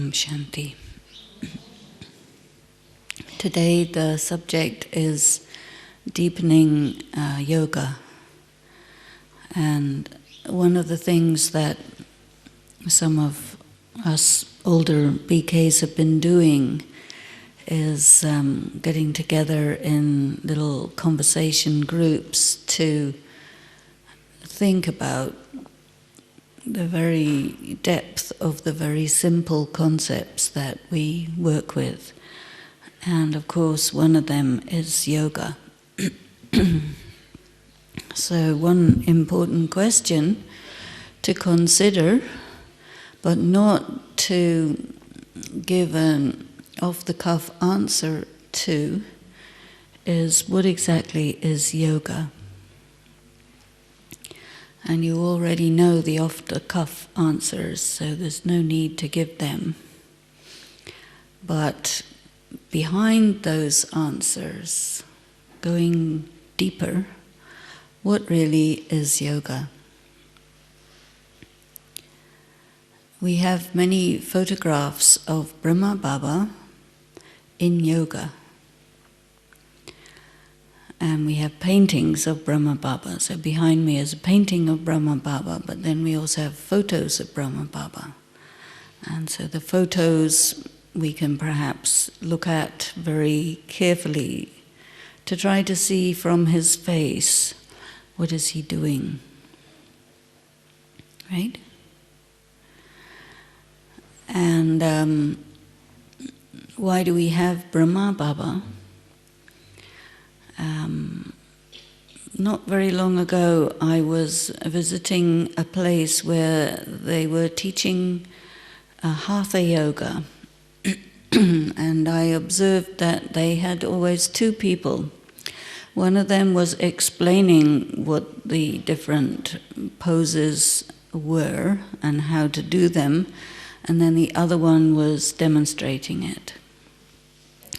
Om Shanti. Today the subject is deepening yoga. And one of the things that some of us older BKs have been doing is getting together in little conversation groups to think about the very depth of the very simple concepts that we work with. And of course, one of them is yoga. So one important question to consider, but not to give an off-the-cuff answer to, is what exactly is yoga? And you already know the off-the-cuff answers, so there's no need to give them. But behind those answers, going deeper, what really is yoga? We have many photographs of Brahma Baba in yoga. And we have paintings of Brahma Baba. So behind me is a painting of Brahma Baba, but then we also have photos of Brahma Baba. And so the photos we can perhaps look at very carefully to try to see from his face, what is he doing? Right? And why do we have Brahma Baba? Not very long ago, I was visiting a place where they were teaching Hatha Yoga, and I observed that they had always two people. One of them was explaining what the different poses were and how to do them, and then the other one was demonstrating it.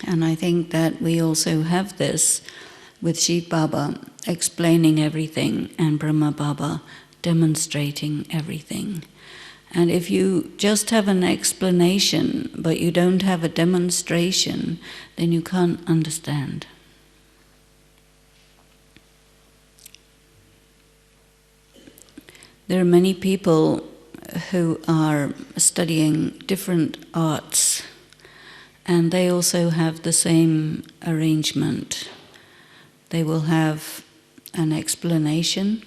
And I think that we also have this with Shiv Baba explaining everything and Brahma Baba demonstrating everything. And if you just have an explanation but you don't have a demonstration, then you can't understand. There are many people who are studying different arts, and they also have the same arrangement. They will have an explanation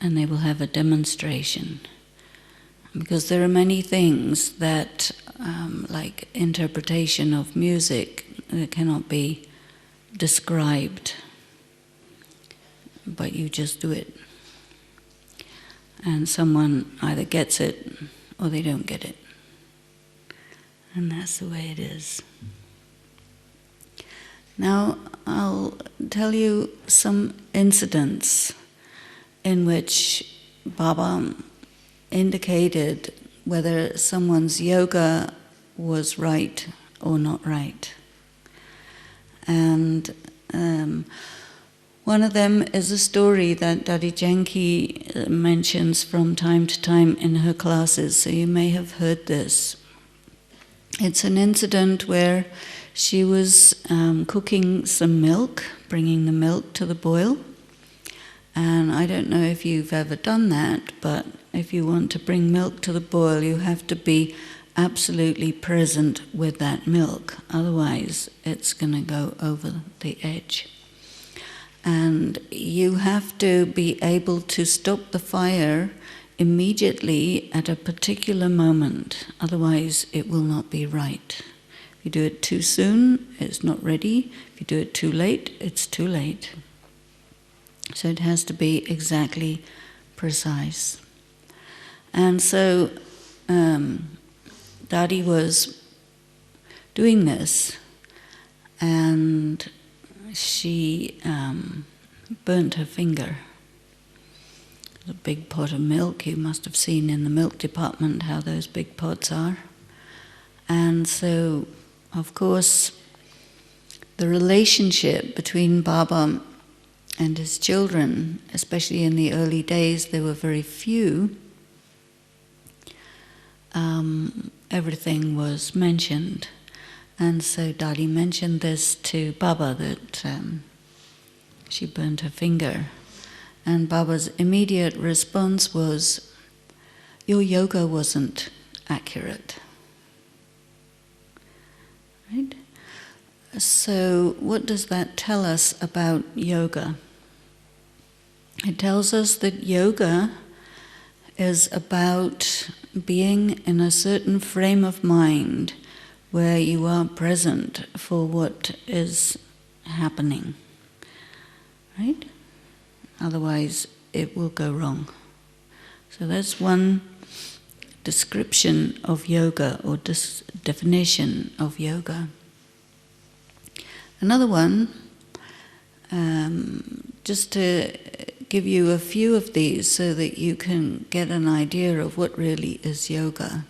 and they will have a demonstration. Because there are many things that, like interpretation of music, that cannot be described, but you just do it. And someone either gets it or they don't get it. And that's the way it is. Now, I'll tell you some incidents in which Baba indicated whether someone's yoga was right or not right. And one of them is a story that Dadi Janki mentions from time to time in her classes, so you may have heard this. It's an incident where she was cooking some milk, bringing the milk to the boil. And I don't know if you've ever done that, but if you want to bring milk to the boil, you have to be absolutely present with that milk. Otherwise, it's going to go over the edge. And you have to be able to stop the fire immediately at a particular moment. Otherwise, it will not be right. If you do it too soon, it's not ready. If you do it too late, it's too late. So it has to be exactly precise. And so Dadi was doing this, and she burnt her finger. A big pot of milk. You must have seen in the milk department how those big pots are. And so, of course, the relationship between Baba and his children, especially in the early days, there were very few, everything was mentioned. And so Dadi mentioned this to Baba, that she burned her finger. And Baba's immediate response was, your yoga wasn't accurate. Right? So what does that tell us about yoga? It tells us that yoga is about being in a certain frame of mind where you are present for what is happening. Right? Otherwise, it will go wrong. So that's one description of yoga, or definition of yoga. Another one, just to give you a few of these so that you can get an idea of what really is yoga.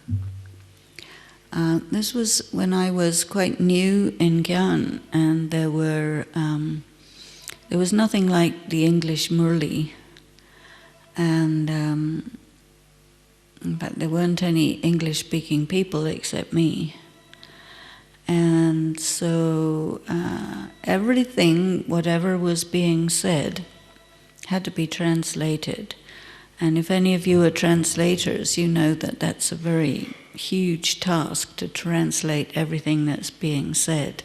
This was when I was quite new in Gyan, and there was nothing like the English Murli, and in fact there weren't any English-speaking people except me. And so everything, whatever was being said, had to be translated. And if any of you are translators, you know that that's a very huge task to translate everything that's being said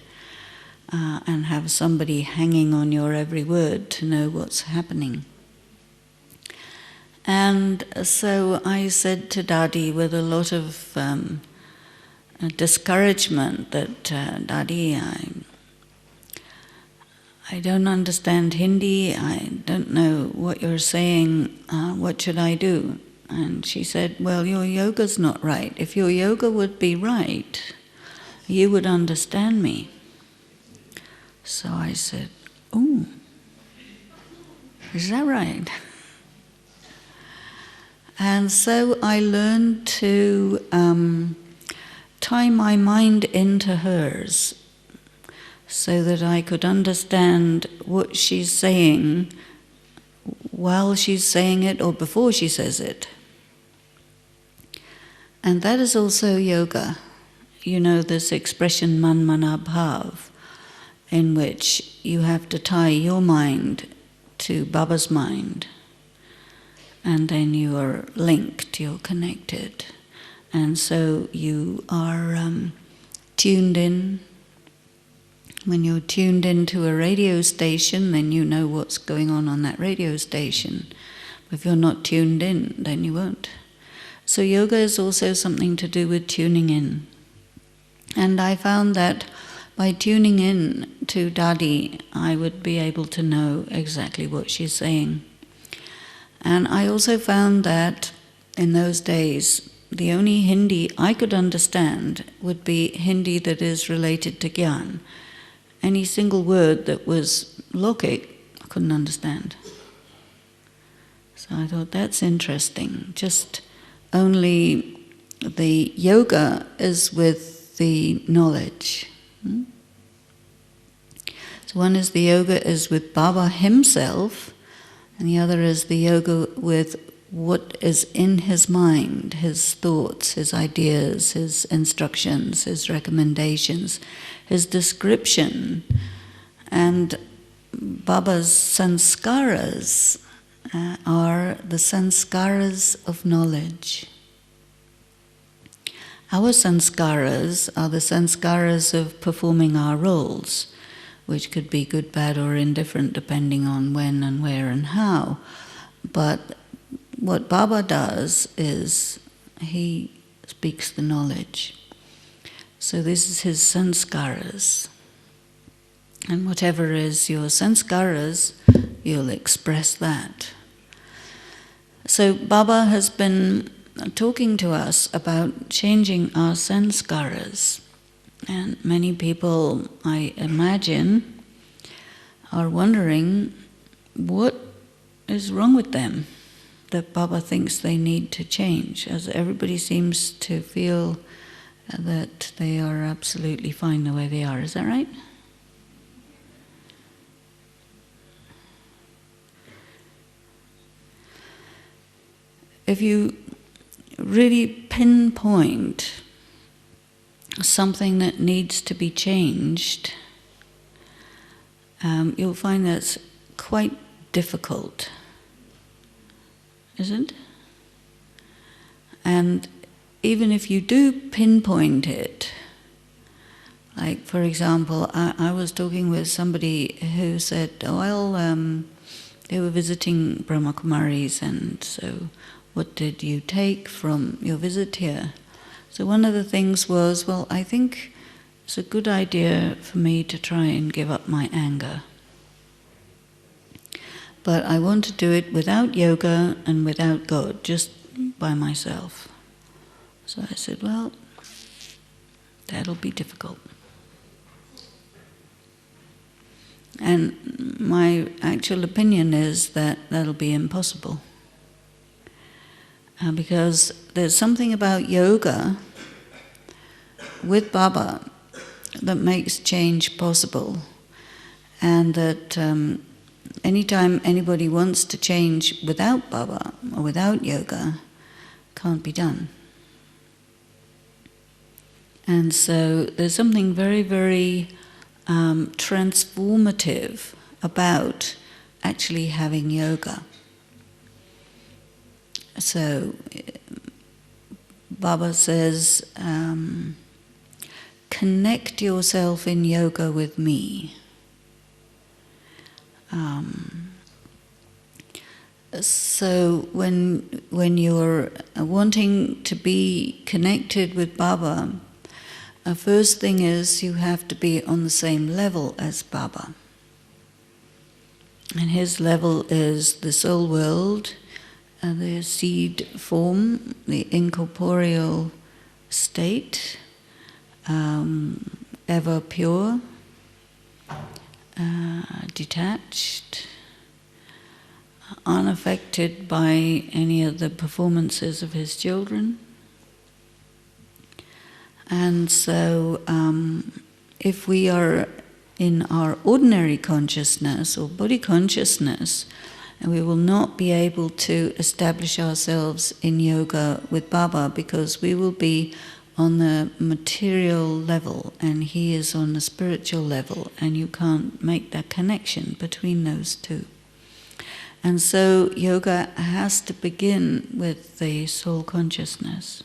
and have somebody hanging on your every word to know what's happening. And so I said to Dadi with a lot of discouragement that, Dadi, I don't understand Hindi, I don't know what you're saying, what should I do? And she said, well, your yoga's not right. If your yoga would be right, you would understand me. So I said, oh, is that right? And so I learned to tie my mind into hers so that I could understand what she's saying while she's saying it or before she says it. And that is also yoga. You know this expression man mana bhav, in which you have to tie your mind to Baba's mind, and then you are linked, you're connected. And so you are tuned in. When you're tuned into a radio station, then you know what's going on that radio station. But if you're not tuned in, then you won't. So yoga is also something to do with tuning in. And I found that by tuning in to Dadi, I would be able to know exactly what she's saying. And I also found that in those days, the only Hindi I could understand would be Hindi that is related to Gyan. Any single word that was Lokik, I couldn't understand. So I thought, that's interesting. Just only the yoga is with the knowledge. So one is the yoga is with Baba himself, and the other is the yoga with what is in his mind, his thoughts, his ideas, his instructions, his recommendations, his description. And Baba's sanskaras are the sanskaras of knowledge. Our sanskaras are the sanskaras of performing our roles, which could be good, bad, or indifferent depending on when and where and how. But what Baba does is he speaks the knowledge. So this is his sanskaras. And whatever is your sanskaras, you'll express that. So Baba has been talking to us about changing our sanskaras. And many people, I imagine, are wondering what is wrong with them that Baba thinks they need to change, as everybody seems to feel that they are absolutely fine the way they are. Is that right? If you really pinpoint something that needs to be changed, you'll find that's quite difficult, isn't it? And even if you do pinpoint it, like for example, I was talking with somebody who said, they were visiting Brahma Kumaris, and so what did you take from your visit here? So one of the things was, well, I think it's a good idea for me to try and give up my anger. But I want to do it without yoga and without God, just by myself. So I said, well, that'll be difficult. And my actual opinion is that that'll be impossible. Because there's something about yoga with Baba that makes change possible. And that anytime anybody wants to change without Baba or without yoga, can't be done. And so there's something very, very transformative about actually having yoga. So Baba says, connect yourself in yoga with me. So when you're wanting to be connected with Baba, first thing is you have to be on the same level as Baba. And his level is the soul world, the seed form, the incorporeal state, ever pure, detached, unaffected by any of the performances of his children. And so if we are in our ordinary consciousness or body consciousness, and we will not be able to establish ourselves in yoga with Baba, because we will be on the material level and he is on the spiritual level, and you can't make that connection between those two. And so yoga has to begin with the soul consciousness.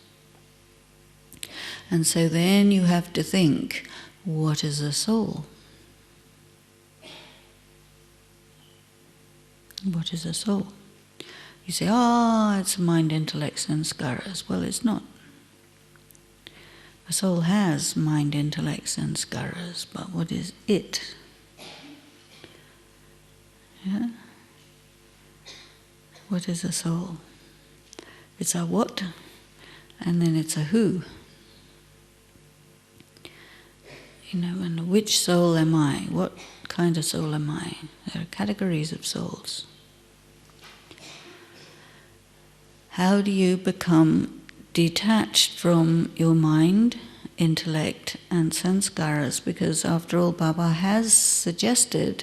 And so then you have to think, what is a soul? What is a soul? You say, it's mind, intellect, sanskaras. Well, it's not. A soul has mind, intellect, sanskaras, but what is it? Yeah? What is a soul? It's a what, and then it's a who. And which soul am I? What kind of soul am I? There are categories of souls. How do you become detached from your mind, intellect, and sanskaras? Because after all, Baba has suggested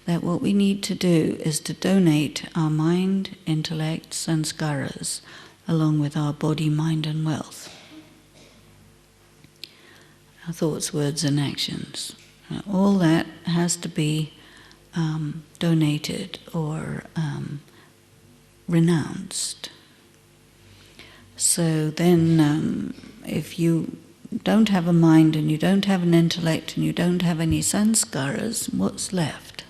that what we need to do is to donate our mind, intellect, sanskaras, along with our body, mind, and wealth. Our thoughts, words, and actions. All that has to be donated or renounced. So then if you don't have a mind and you don't have an intellect and you don't have any sanskaras, what's left?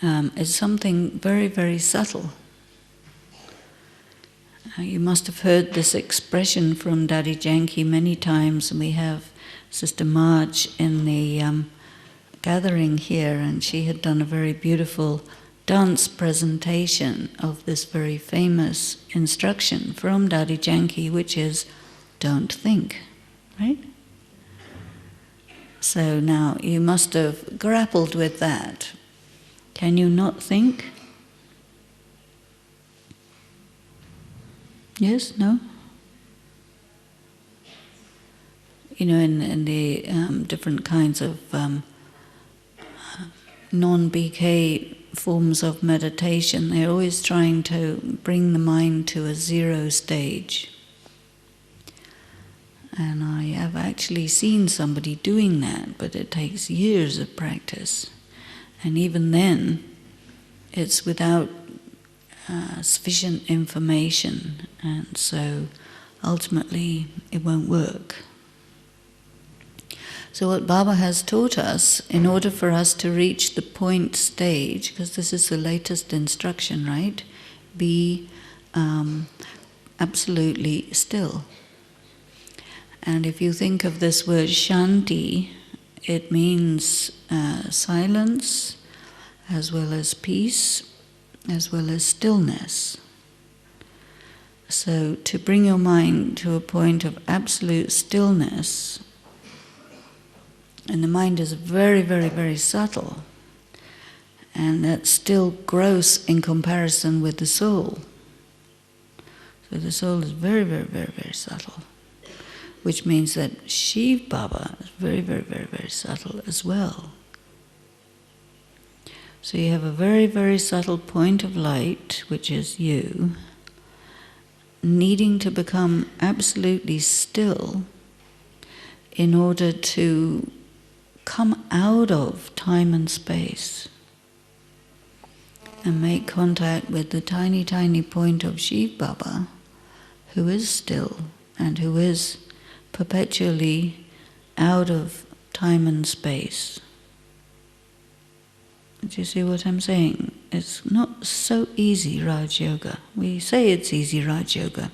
It's something very, very subtle. You must have heard this expression from Daddy Janki many times, and we have Sister Marge in the gathering here, and she had done a very beautiful dance presentation of this very famous instruction from Daddy Janki, which is, don't think, right? So now you must have grappled with that. Can you not think? Yes? No? In the different kinds of non-BK forms of meditation, they're always trying to bring the mind to a zero stage. And I have actually seen somebody doing that, but it takes years of practice. And even then, it's without sufficient information, and so ultimately it won't work. So what Baba has taught us, in order for us to reach the point stage, because this is the latest instruction, right? Be absolutely still. And if you think of this word shanti, it means silence, as well as peace, as well as stillness. So to bring your mind to a point of absolute stillness, and the mind is very, very, very subtle, and that's still gross in comparison with the soul. So the soul is very, very, very, very subtle, which means that Shiv Baba is very, very, very, very subtle as well. So you have a very, very subtle point of light, which is you, needing to become absolutely still in order to come out of time and space and make contact with the tiny, tiny point of Shiv Baba, who is still and who is perpetually out of time and space. Do you see what I'm saying? It's not so easy, Raj Yoga. We say it's easy, Raj Yoga.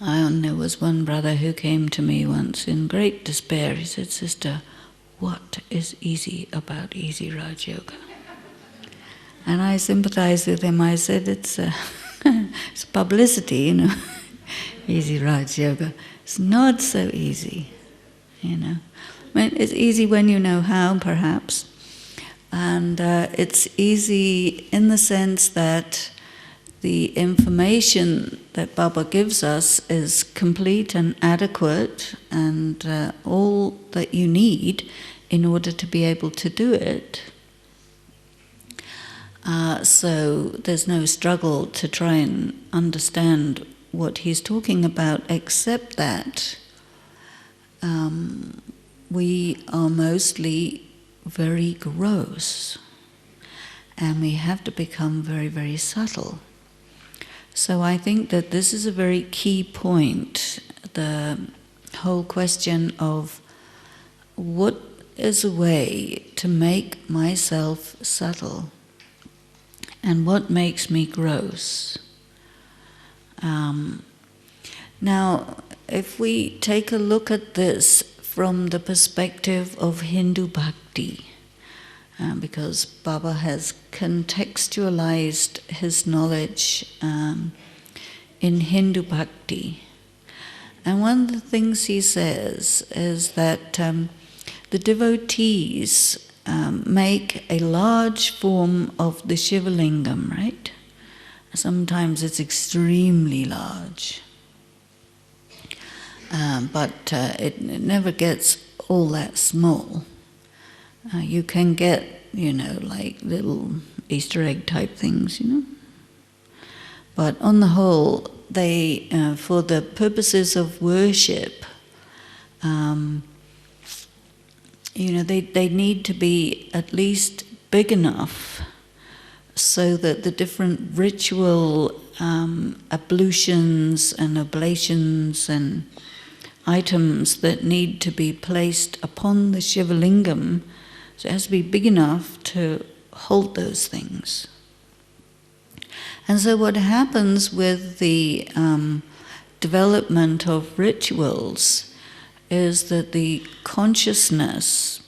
And there was one brother who came to me once in great despair. He said, "Sister, what is easy about easy Raj Yoga?" And I sympathized with him. I said, it's publicity, you know. Easy Raj Yoga. It's not so easy, you know. I mean, it's easy when you know how, perhaps. And it's easy in the sense that the information that Baba gives us is complete and adequate, and all that you need in order to be able to do it. So there's no struggle to try and understand what he's talking about, except that we are mostly very gross, and we have to become very, very subtle. So I think that this is a very key point, the whole question of what is a way to make myself subtle and what makes me gross. Now, if we take a look at this from the perspective of Hindu bhakti, because Baba has contextualized his knowledge in Hindu bhakti. And one of the things he says is that the devotees make a large form of the Shiva Lingam, right? Sometimes it's extremely large. But it never gets all that small. You can get, like little Easter egg type things, But on the whole, they, for the purposes of worship, they need to be at least big enough so that the different ritual ablutions and oblations and items that need to be placed upon the Shiva Lingam, so it has to be big enough to hold those things. And so what happens with the development of rituals is that the consciousness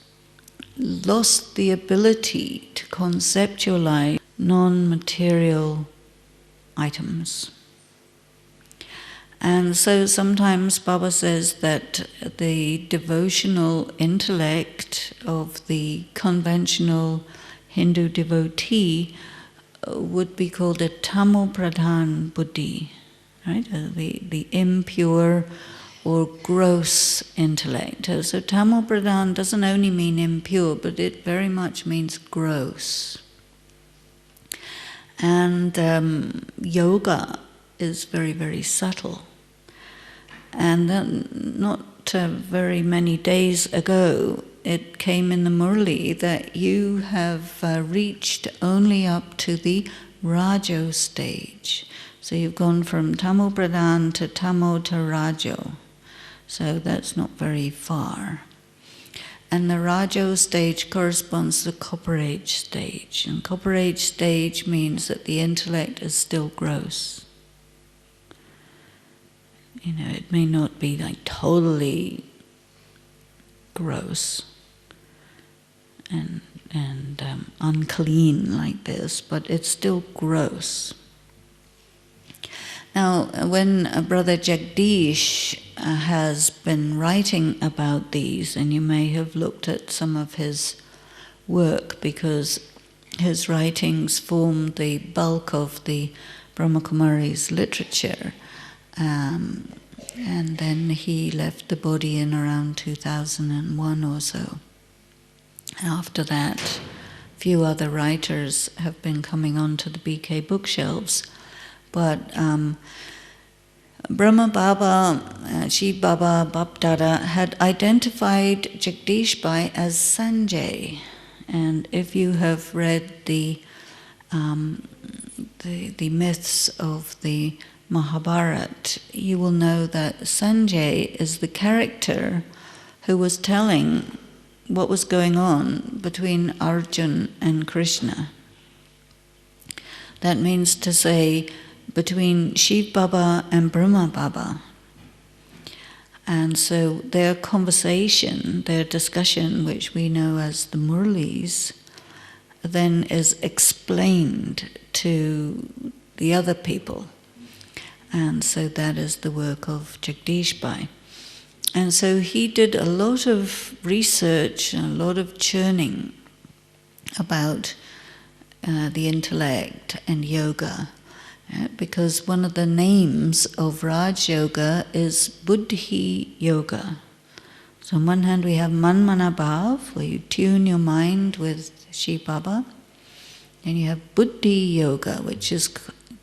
lost the ability to conceptualize non-material items. And so sometimes Baba says that the devotional intellect of the conventional Hindu devotee would be called a tamo pradhan buddhi, right? The impure or gross intellect. So tamo pradhan doesn't only mean impure, but it very much means gross. And yoga is very, very subtle. And then not very many days ago, it came in the Murli that you have reached only up to the Rajo stage. So you've gone from Tamo Pradhan to Tamo to Rajo. So that's not very far. And the Rajo stage corresponds to the Copper Age stage. And Copper Age stage means that the intellect is still gross. You know, it may not be like totally gross and unclean like this, but it's still gross. Now, when Brother Jagdish has been writing about these, and you may have looked at some of his work because his writings form the bulk of the Brahmakumari's literature, and then he left the body in around 2001 or so. After that, a few other writers have been coming onto the BK bookshelves. But Brahma Baba, Shiv Baba, Bap Dada had identified Jagdish Bhai as Sanjay. And if you have read the myths of the Mahabharata, you will know that Sanjay is the character who was telling what was going on between Arjuna and Krishna. That means to say, between Shiv Baba and Brahma Baba. And so their conversation, their discussion, which we know as the Murlis, then is explained to the other people. And so that is the work of Jagdish Bhai. And so he did a lot of research and a lot of churning about the intellect and yoga. Because one of the names of Raj Yoga is Buddhi Yoga. So on one hand we have Manmana Bhav, where you tune your mind with Shiv Baba. And you have Buddhi Yoga, which is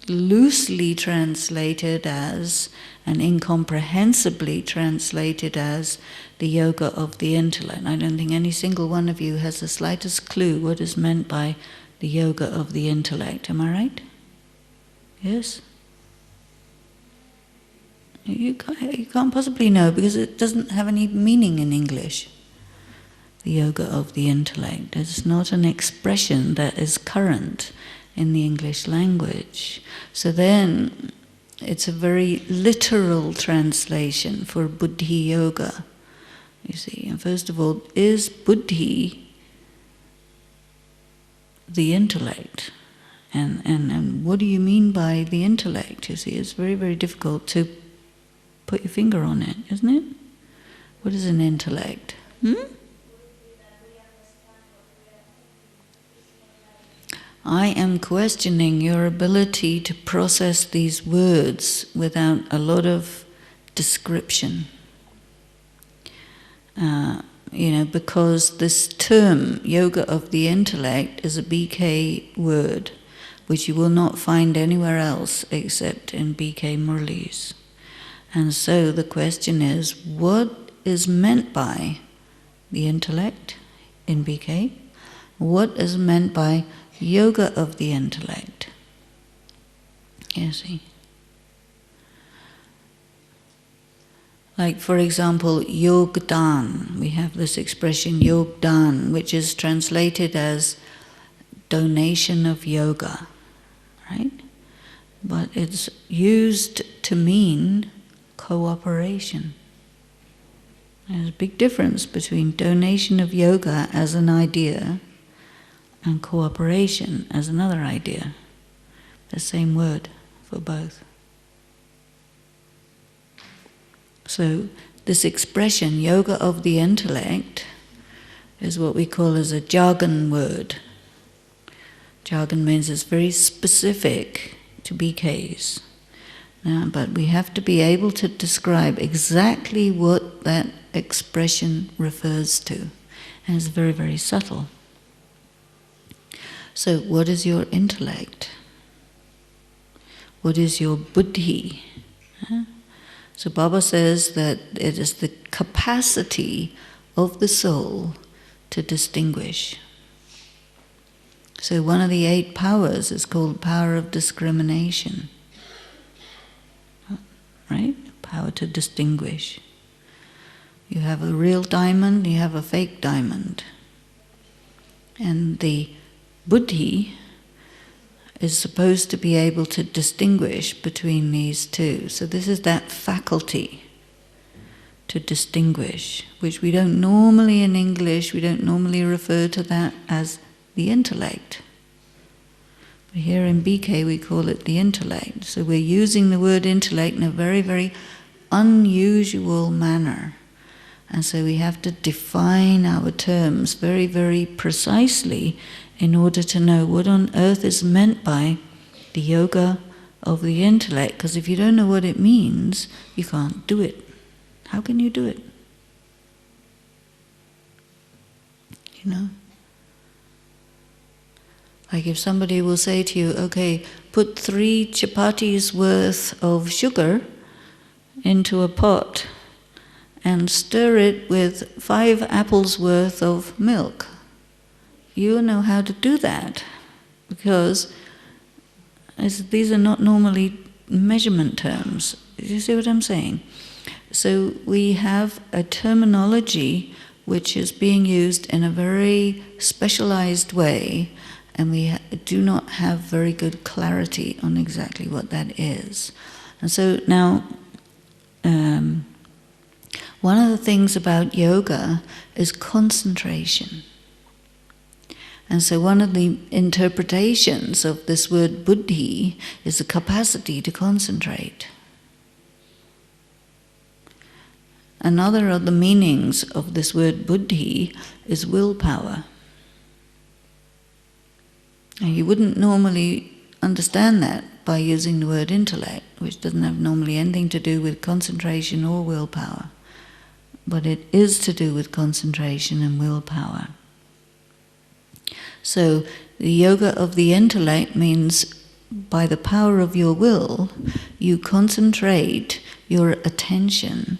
loosely translated as, and incomprehensibly translated as, the yoga of the intellect. I don't think any single one of you has the slightest clue what is meant by the yoga of the intellect. Am I right? Yes? You can't possibly know because it doesn't have any meaning in English. The yoga of the intellect. It's not an expression that is current in the English language. So then it's a very literal translation for Buddhi Yoga. You see, and first of all, is Buddhi the intellect? And what do you mean by the intellect? You see, it's very, very difficult to put your finger on it, isn't it? What is an intellect? I am questioning your ability to process these words without a lot of description. Because this term, yoga of the intellect, is a BK word, which you will not find anywhere else except in BK Murlis. And so the question is, what is meant by the intellect in BK? What is meant by yoga of the intellect? You see. Like, for example, Yogdan. We have this expression Yogdan, which is translated as donation of yoga, right? But it's used to mean cooperation. There's a big difference between donation of yoga as an idea and cooperation as another idea. The same word for both. So this expression, yoga of the intellect, is what we call as a jargon word. Jargon means it's very specific to BKs. But we have to be able to describe exactly what that expression refers to. And it's very, very subtle. So what is your intellect? What is your buddhi? So Baba says that it is the capacity of the soul to distinguish. So one of the 8 powers is called power of discrimination. Right? Power to distinguish. You have a real diamond, you have a fake diamond. And the buddhi is supposed to be able to distinguish between these two. So this is that faculty to distinguish, which we don't normally in English, we don't normally refer to that as the intellect. But here in BK we call it the intellect. So we're using the word intellect in a very, very unusual manner. And so we have to define our terms very, very precisely in order to know what on earth is meant by the yoga of the intellect. Because if you don't know what it means, you can't do it. How can you do it? You know? Like if somebody will say to you, okay, put 3 chapatis worth of sugar into a pot and stir it with 5 apples worth of milk. You know how to do that, because these are not normally measurement terms. You see what I'm saying? So we have a terminology which is being used in a very specialized way, and we do not have very good clarity on exactly what that is. And so now, one of the things about yoga is concentration. And so one of the interpretations of this word buddhi is the capacity to concentrate. Another of the meanings of this word buddhi is willpower. Now, you wouldn't normally understand that by using the word intellect, which doesn't have normally anything to do with concentration or willpower. But it is to do with concentration and willpower. So the yoga of the intellect means by the power of your will, you concentrate your attention.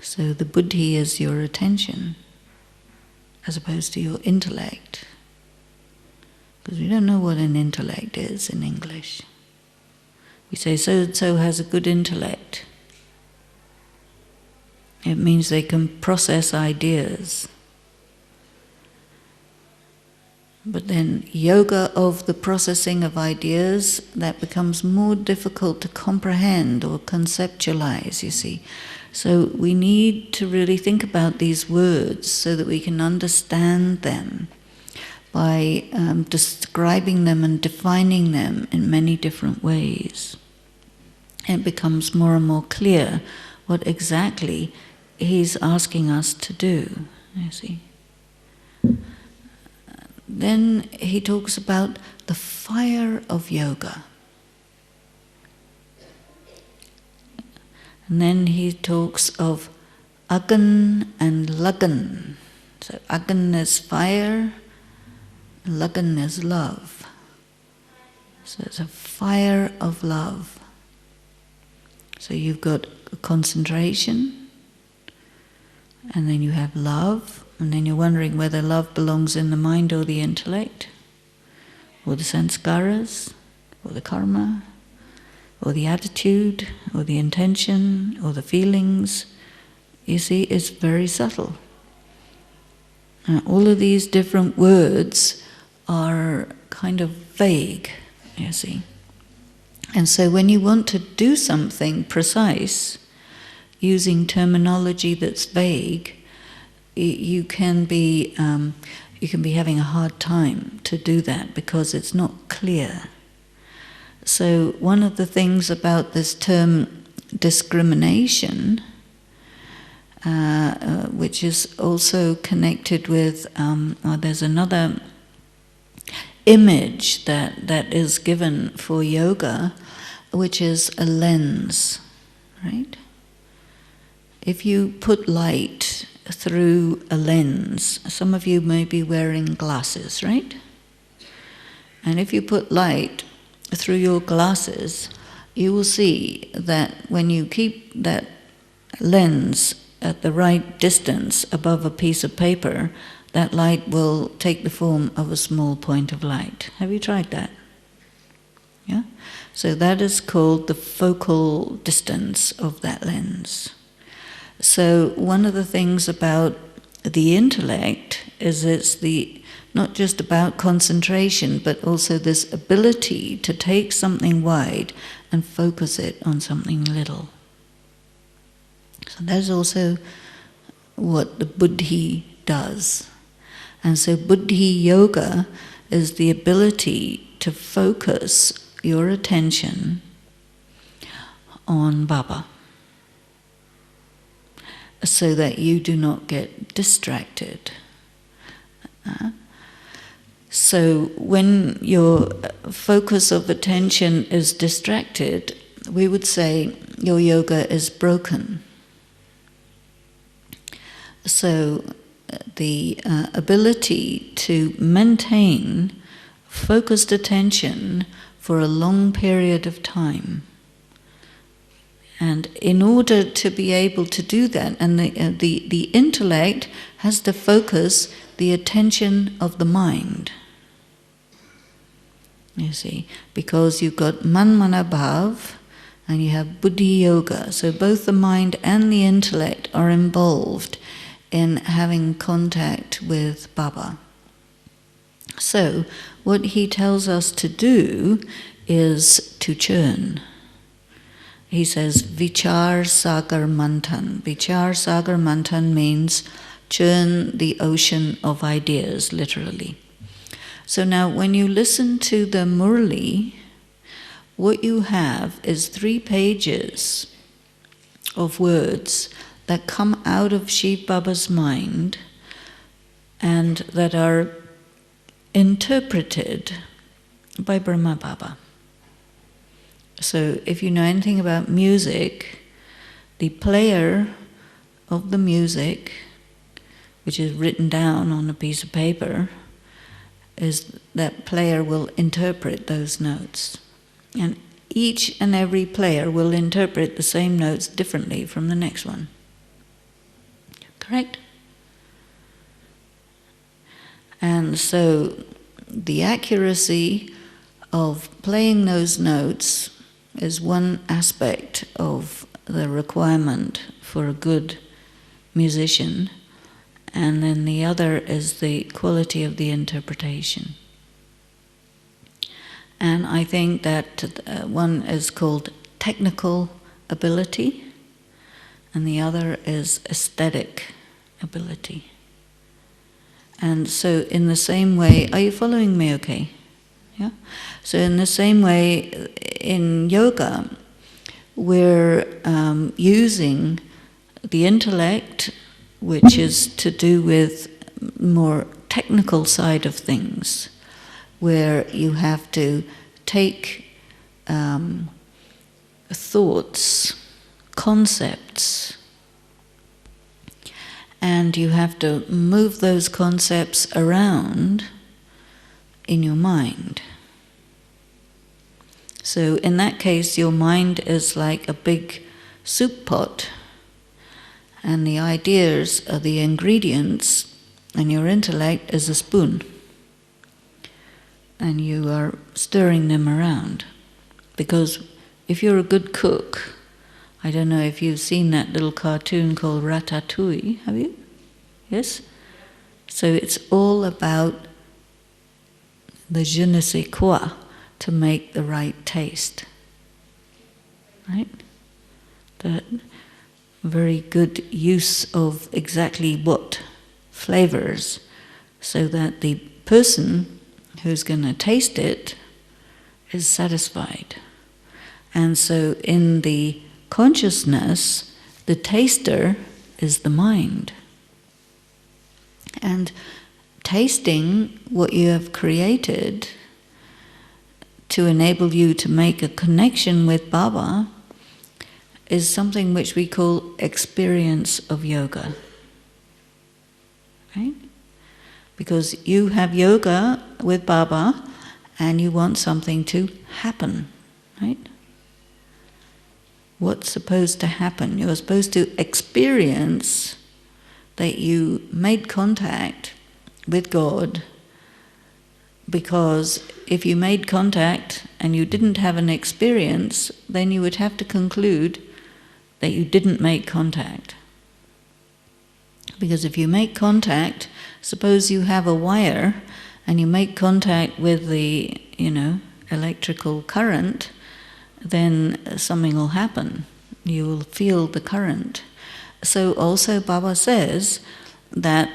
So the buddhi is your attention, as opposed to your intellect. Because we don't know what an intellect is in English. We say so-and-so has a good intellect. It means they can process ideas. But then yoga of the processing of ideas, that becomes more difficult to comprehend or conceptualize, you see. So we need to really think about these words so that we can understand them by describing them and defining them in many different ways. It becomes more and more clear what exactly he's asking us to do, you see. Then he talks about the fire of yoga. And then he talks of Agan and Lagan. So Agan is fire, Lagan is love. So it's a fire of love. So you've got concentration, and then you have love, and then you're wondering whether love belongs in the mind or the intellect, or the sanskaras, or the karma, or the attitude, or the intention, or the feelings. You see, it's very subtle. All of these different words are kind of vague, you see. And so when you want to do something precise, using terminology that's vague, you can be having a hard time to do that because it's not clear. So one of the things about this term discrimination, which is also connected with, there's another image that is given for yoga, which is a lens, right? If you put light through a lens, some of you may be wearing glasses, right? And if you put light through your glasses, you will see that when you keep that lens at the right distance above a piece of paper, that light will take the form of a small point of light. Have you tried that? Yeah? So that is called the focal distance of that lens. So one of the things about the intellect is it's not just about concentration, but also this ability to take something wide and focus it on something little. So that's also what the buddhi does. And so buddhi yoga is the ability to focus your attention on Baba, so that you do not get distracted. So when your focus of attention is distracted, we would say your yoga is broken. So the ability to maintain focused attention for a long period of time. And in order to be able to do that, and the intellect has to focus the attention of the mind. You see, because you've got man-mana-bhav and you have buddhi yoga. So both the mind and the intellect are involved in having contact with Baba. So what he tells us to do is to churn. He says, Vichar Sagar Manthan. Vichar Sagar Manthan means churn the ocean of ideas, literally. So now when you listen to the Murli, what you have is 3 pages of words that come out of Shiv Baba's mind and that are interpreted by Brahma Baba. So if you know anything about music, the player of the music, which is written down on a piece of paper, is that player will interpret those notes. And each and every player will interpret the same notes differently from the next one. Correct? And so the accuracy of playing those notes is one aspect of the requirement for a good musician, and then the other is the quality of the interpretation. And I think that one is called technical ability, and the other is aesthetic ability. And so in the same way, are you following me okay? Yeah? So in the same way, in yoga, we're using the intellect, which is to do with more technical side of things, where you have to take thoughts, concepts, and you have to move those concepts around in your mind. So in that case, your mind is like a big soup pot, and the ideas are the ingredients, and your intellect is a spoon. And you are stirring them around. Because if you're a good cook, I don't know if you've seen that little cartoon called Ratatouille, have you? Yes? So it's all about the je ne sais quoi to make the right taste. Right? The very good use of exactly what flavors, so that the person who's going to taste it is satisfied. And so in the consciousness, the taster is the mind. And tasting what you have created to enable you to make a connection with Baba is something which we call experience of yoga. Right? Because you have yoga with Baba and you want something to happen, right? what's supposed to happen? You're supposed to experience that you made contact with God, because if you made contact and you didn't have an experience, then you would have to conclude that you didn't make contact. Because if you make contact, suppose you have a wire and you make contact with the, electrical current, then something will happen. You will feel the current. So also Baba says that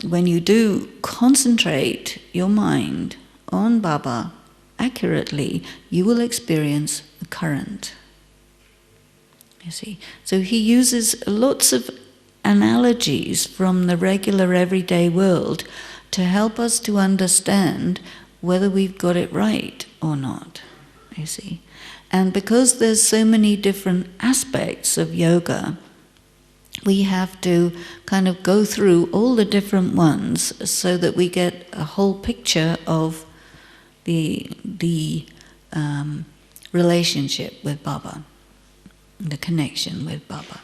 when you do concentrate your mind on Baba accurately, you will experience the current. You see? So he uses lots of analogies from the regular everyday world to help us to understand whether we've got it right or not, you see. And because there's so many different aspects of yoga, we have to kind of go through all the different ones so that we get a whole picture of the relationship with Baba, the connection with Baba.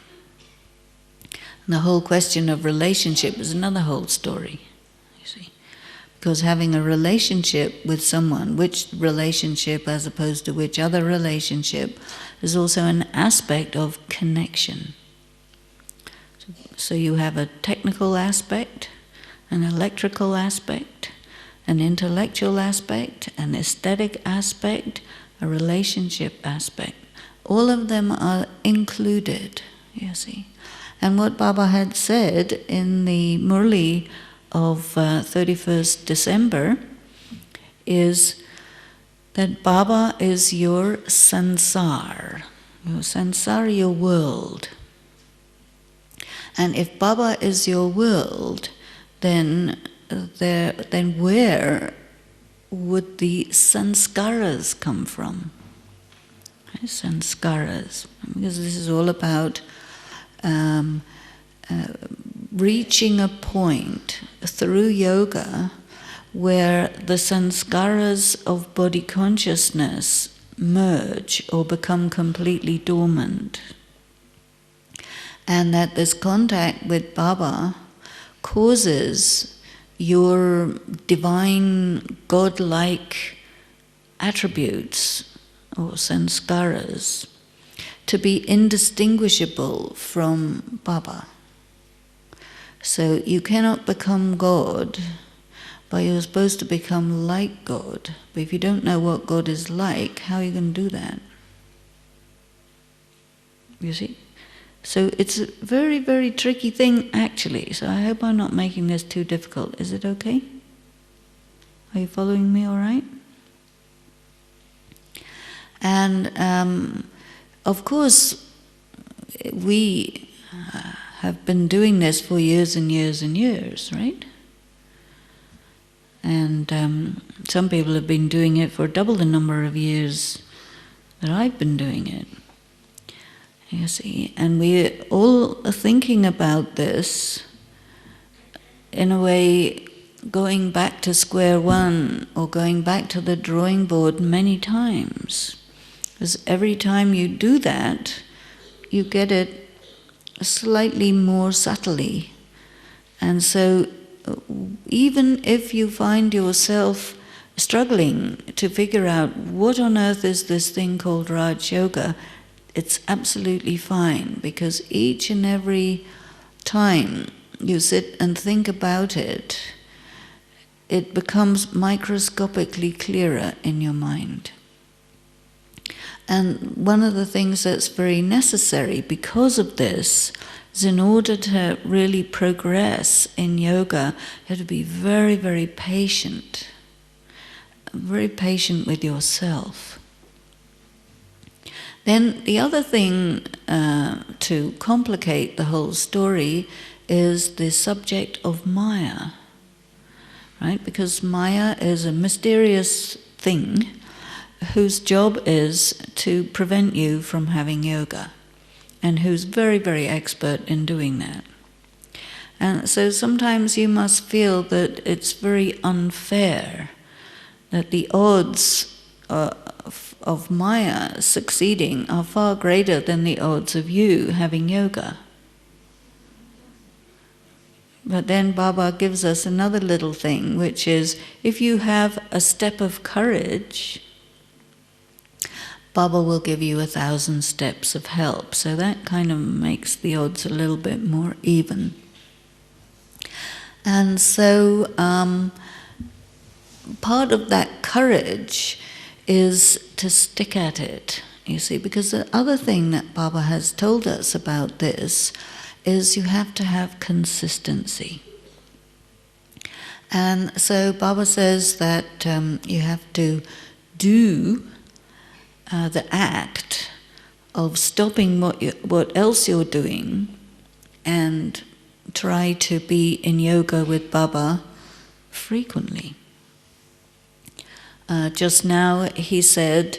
And the whole question of relationship is another whole story, you see. Because having a relationship with someone, which relationship as opposed to which other relationship, is also an aspect of connection. So you have a technical aspect, an electrical aspect, an intellectual aspect, an aesthetic aspect, a relationship aspect. All of them are included, you see. And what Baba had said in the Murli of 31st December is that Baba is your sansar, your world. And if Baba is your world, then where would the sanskaras come from? Sanskaras, because this is all about reaching a point through yoga where the sanskaras of body consciousness merge or become completely dormant. And that this contact with Baba causes your divine, godlike attributes or sanskaras to be indistinguishable from Baba. So you cannot become God, but you're supposed to become like God. But if you don't know what God is like, how are you going to do that? You see? So it's a very, very tricky thing, actually. So I hope I'm not making this too difficult. Is it okay? Are you following me all right? And of course, we have been doing this for years and years and years, right? And some people have been doing it for double the number of years that I've been doing it. You see, and we all are thinking about this in a way, going back to square one or going back to the drawing board many times. Because every time you do that, you get it slightly more subtly. And so even if you find yourself struggling to figure out what on earth is this thing called Raj Yoga, it's absolutely fine, because each and every time you sit and think about it, it becomes microscopically clearer in your mind. And one of the things that's very necessary because of this is, in order to really progress in yoga, you have to be very, very patient with yourself. Then the other thing to complicate the whole story is the subject of Maya, right? Because Maya is a mysterious thing whose job is to prevent you from having yoga, and who's very, very expert in doing that. And so sometimes you must feel that it's very unfair, that the odds of Maya succeeding are far greater than the odds of you having yoga. But then Baba gives us another little thing, which is if you have a step of courage, Baba will give you 1,000 steps of help. So that kind of makes the odds a little bit more even. And so part of that courage is to stick at it, you see, because the other thing that Baba has told us about this is you have to have consistency. And so Baba says that you have to do the act of stopping what else you're doing and try to be in yoga with Baba frequently. Just now he said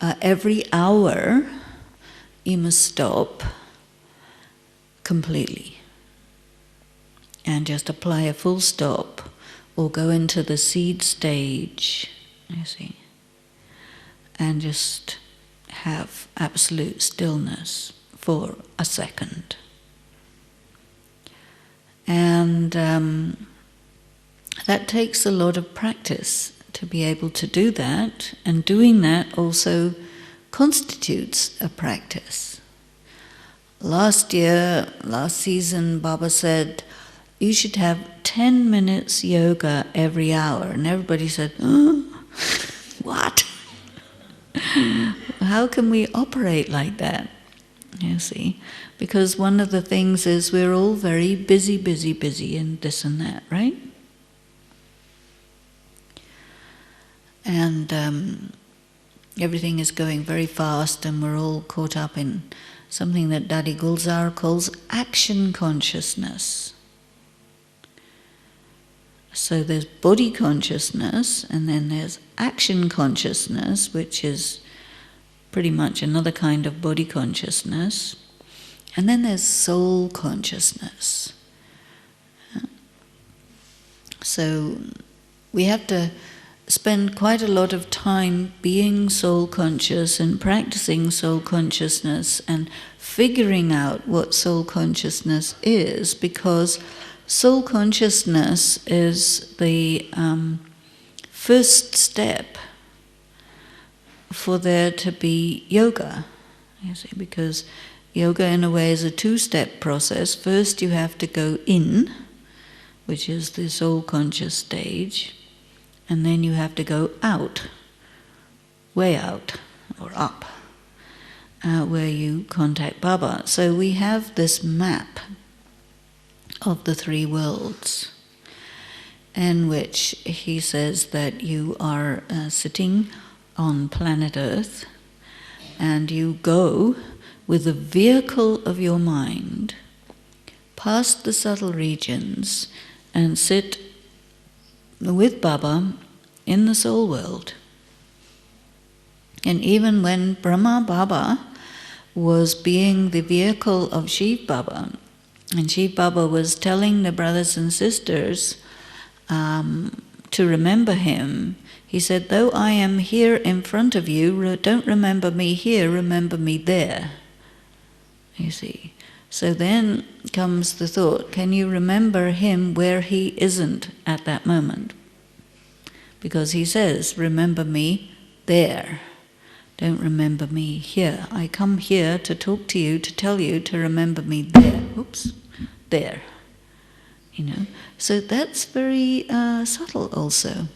every hour you must stop completely and just apply a full stop or go into the seed stage, you see, and just have absolute stillness for a second. And that takes a lot of practice to be able to do that, and doing that also constitutes a practice. Last season, Baba said, you should have 10 minutes yoga every hour. And everybody said, oh, what? How can we operate like that? You see? Because one of the things is we're all very busy and this and that, right? And everything is going very fast and we're all caught up in something that Dadi Gulzar calls action consciousness. So there's body consciousness and then there's action consciousness, which is pretty much another kind of body consciousness. And then there's soul consciousness. So we have to spend quite a lot of time being soul conscious and practicing soul consciousness and figuring out what soul consciousness is, because soul consciousness is the first step for there to be yoga, you see, because yoga in a way is a two-step process. First you have to go in, which is the soul conscious stage, and then you have to go out, way out, or up, where you contact Baba. So we have this map of the three worlds, in which he says that you are sitting on planet Earth, and you go with the vehicle of your mind past the subtle regions and sit with Baba in the soul world. And even when Brahma Baba was being the vehicle of Shiv Baba, and Shiv Baba was telling the brothers and sisters to remember him, he said, though I am here in front of you, don't remember me here, remember me there. You see. So then comes the thought, can you remember him where he isn't at that moment? Because he says, remember me there. Don't remember me here. I come here to talk to you, to tell you to remember me there. Oops, there. You know, so that's very subtle also.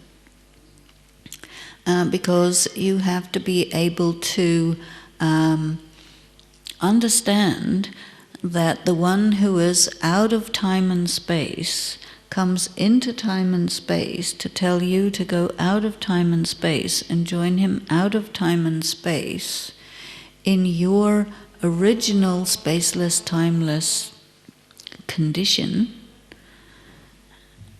Because you have to be able to understand that the one who is out of time and space comes into time and space to tell you to go out of time and space and join him out of time and space in your original spaceless, timeless condition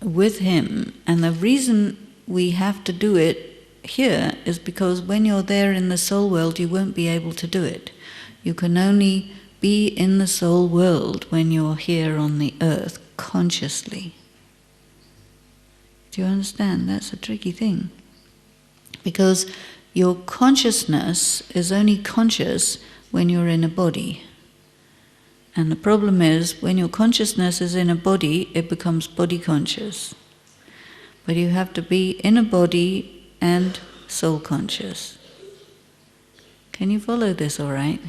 with him. And the reason we have to do it here is because when you're there in the soul world, you won't be able to do it. You can only be in the soul world when you're here on the earth consciously. Do you understand? That's a tricky thing. Because your consciousness is only conscious when you're in a body. And the problem is, when your consciousness is in a body, it becomes body conscious. But you have to be in a body and soul conscious. Can you follow this all right?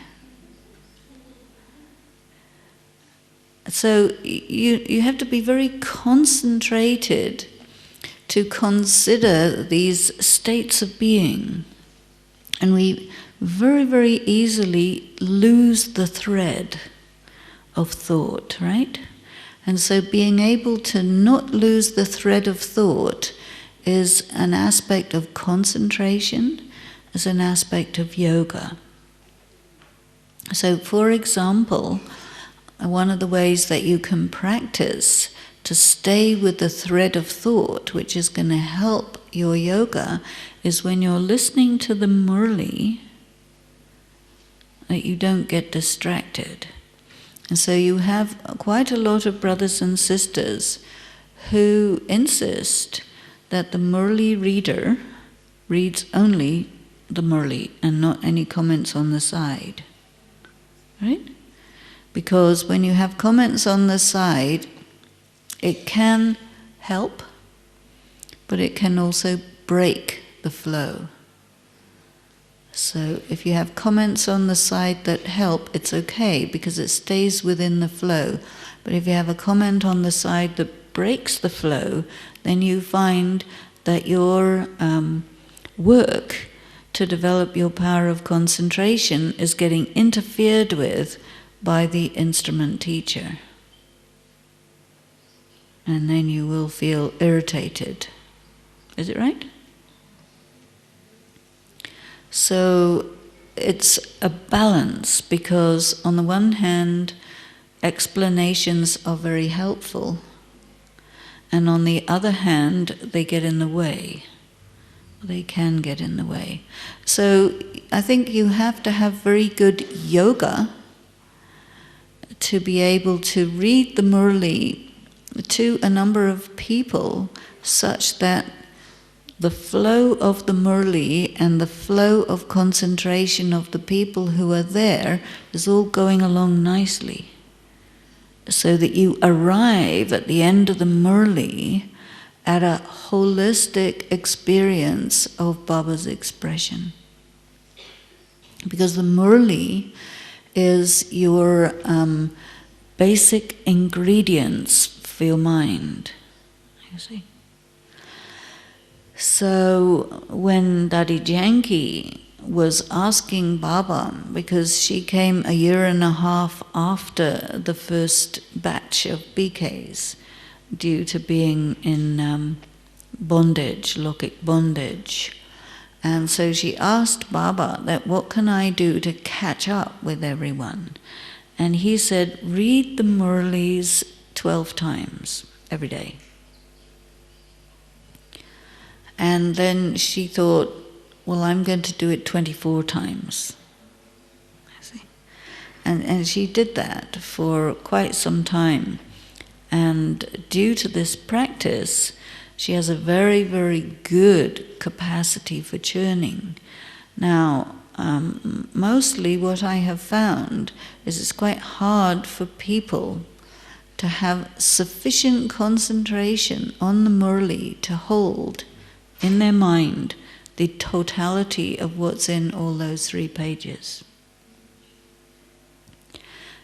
So you have to be very concentrated to consider these states of being. And we very, very easily lose the thread of thought, right? And so being able to not lose the thread of thought is an aspect of concentration, is an aspect of yoga. So, for example, one of the ways that you can practice to stay with the thread of thought, which is going to help your yoga, is when you're listening to the murli, that you don't get distracted. And so you have quite a lot of brothers and sisters who insist that the murli reader reads only the murli and not any comments on the side. Right? Because when you have comments on the side, it can help, but it can also break the flow. So if you have comments on the side that help, it's okay because it stays within the flow. But if you have a comment on the side that breaks the flow, then you find that your work to develop your power of concentration is getting interfered with by the instrument teacher. And then you will feel irritated. Is it right? So it's a balance, because on the one hand, explanations are very helpful, and on the other hand, they get in the way. They can get in the way. So I think you have to have very good yoga to be able to read the murli to a number of people such that the flow of the murli and the flow of concentration of the people who are there is all going along nicely, so that you arrive at the end of the murli at a holistic experience of Baba's expression. Because the murli is your basic ingredients for your mind, you see. So when Dadi Janki was asking Baba, because she came a year and a half after the first batch of BKs, due to being in bondage, Lokic bondage. And so she asked Baba that, what can I do to catch up with everyone? And he said, read the Murlis 12 times every day. And then she thought, well, I'm going to do it 24 times. And she did that for quite some time. And due to this practice, she has a very, very good capacity for churning. Now, mostly what I have found is it's quite hard for people to have sufficient concentration on the murli to hold in their mind the totality of what's in all those 3 pages.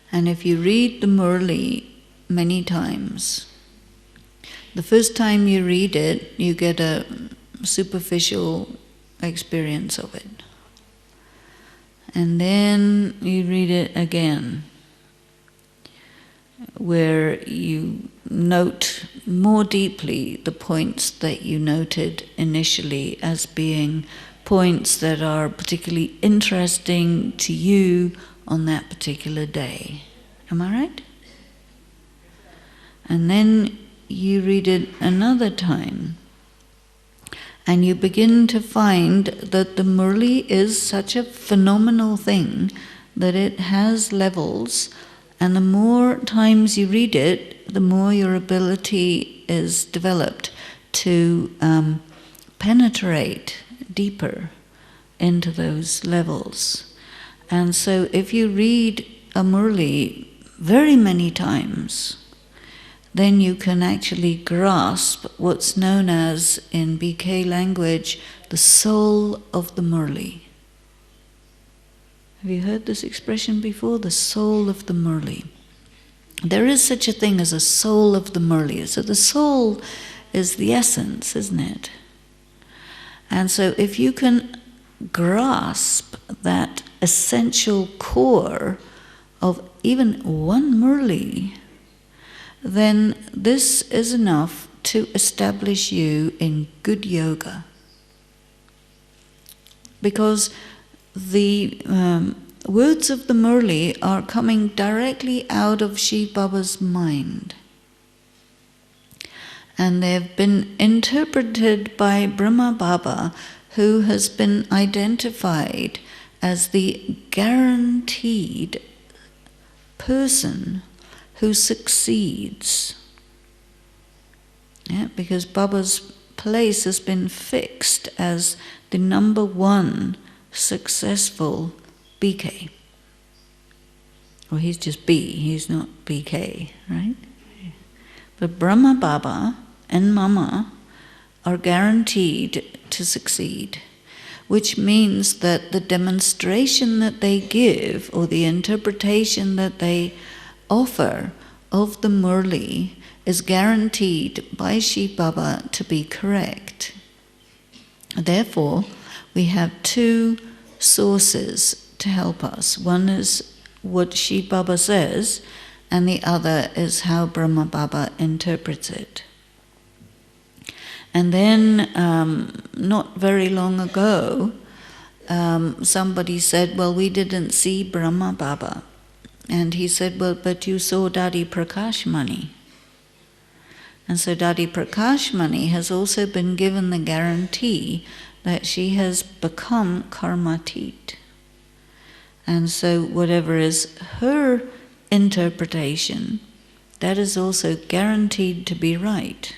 And if you read the murli many times, the first time you read it, you get a superficial experience of it. And then you read it again, where you note more deeply the points that you noted initially as being points that are particularly interesting to you on that particular day. Am I right? And then you read it another time, and you begin to find that the murli is such a phenomenal thing that it has levels, and the more times you read it, the more your ability is developed to penetrate deeper into those levels. And so if you read a Murli very many times, then you can actually grasp what's known as, in BK language, the soul of the Murli. Have you heard this expression before? The soul of the Murli. There is such a thing as a soul of the Murli. So the soul is the essence, isn't it? And so if you can grasp that essential core of even one Murli, then this is enough to establish you in good yoga. Because the words of the Murli are coming directly out of Shiv Baba's mind. And they have been interpreted by Brahma Baba, who has been identified as the guaranteed person who succeeds. Yeah, because Baba's place has been fixed as the number one successful BK. Well, he's just B, he's not BK, right? But Brahma Baba and Mama are guaranteed to succeed, which means that the demonstration that they give, or the interpretation that they offer of the Murli, is guaranteed by Shiv Baba to be correct. Therefore, we have two sources to help us. One is what Shiv Baba says, and the other is how Brahma Baba interprets it. And then, not very long ago, somebody said, well, we didn't see Brahma Baba. And he said, well, but you saw Dadi Prakashmani. And so Dadi Prakashmani has also been given the guarantee that she has become karmatit. And so whatever is her interpretation, that is also guaranteed to be right,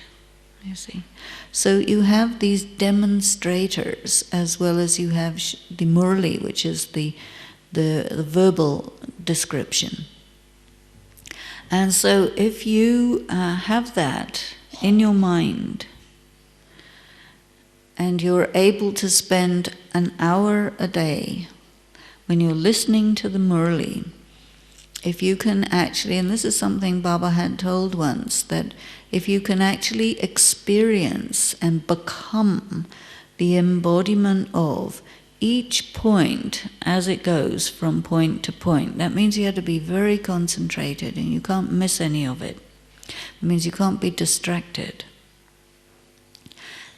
you see. So you have these demonstrators, as well as you have the Murli, which is the verbal description. And so if you have that in your mind, and you're able to spend an hour a day when you're listening to the Murli, if you can actually, and this is something Baba had told once, that if you can actually experience and become the embodiment of each point as it goes from point to point, that means you have to be very concentrated and you can't miss any of it. It means you can't be distracted.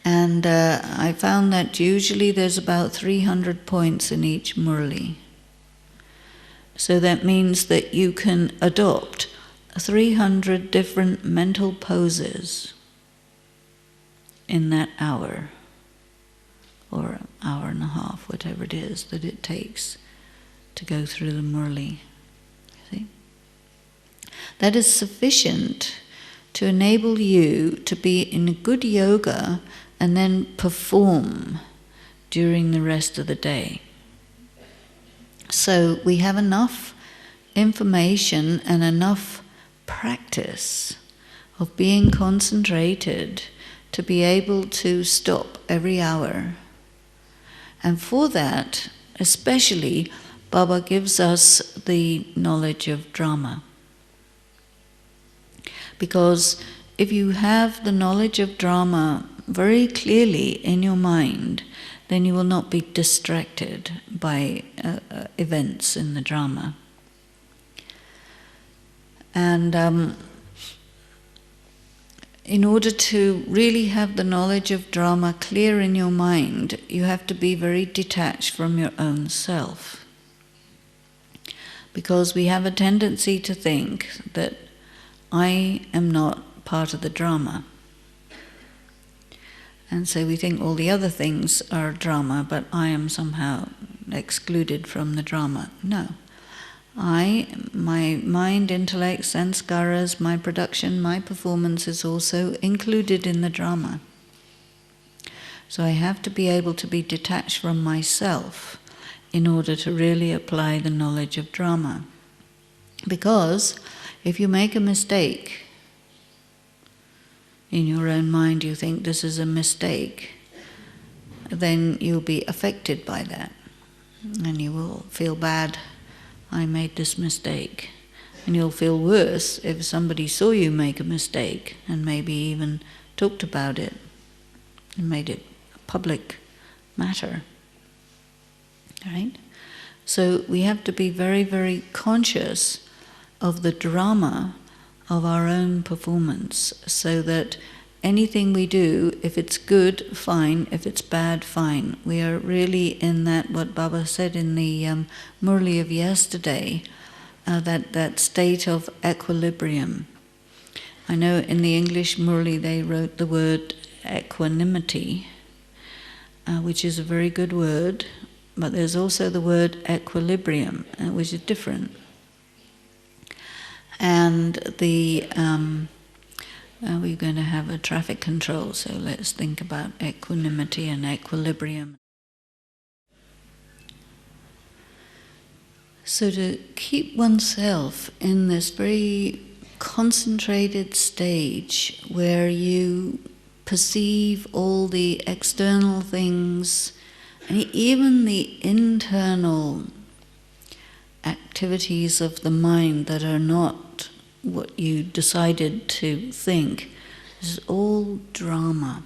And I found that usually there's about 300 points in each Murli. So that means that you can adopt 300 different mental poses in that hour, or an hour and a half, whatever it is that it takes to go through the Murli. See? That is sufficient to enable you to be in good yoga and then perform during the rest of the day. So we have enough information and enough practice of being concentrated to be able to stop every hour. And for that, especially, Baba gives us the knowledge of drama. Because if you have the knowledge of drama very clearly in your mind, then you will not be distracted by events in the drama. And in order to really have the knowledge of drama clear in your mind, you have to be very detached from your own self. Because we have a tendency to think that I am not part of the drama. And so we think all the other things are drama, but I am somehow excluded from the drama. No. My mind, intellect, sanskaras, my production, my performance is also included in the drama. So I have to be able to be detached from myself in order to really apply the knowledge of drama. Because if you make a mistake, in your own mind you think this is a mistake, then you'll be affected by that. And you will feel bad, I made this mistake. And you'll feel worse if somebody saw you make a mistake and maybe even talked about it and made it a public matter. Right? So we have to be very, very conscious of the drama of our own performance, so that anything we do, if it's good, fine. If it's bad, fine. We are really in that, what Baba said in the Murli of yesterday, that state of equilibrium. I know in the English Murli they wrote the word equanimity, which is a very good word, but there's also the word equilibrium, which is different. And we're going to have a traffic control, so let's think about equanimity and equilibrium. So to keep oneself in this very concentrated stage where you perceive all the external things and even the internal activities of the mind that are not what you decided to think, this is all drama.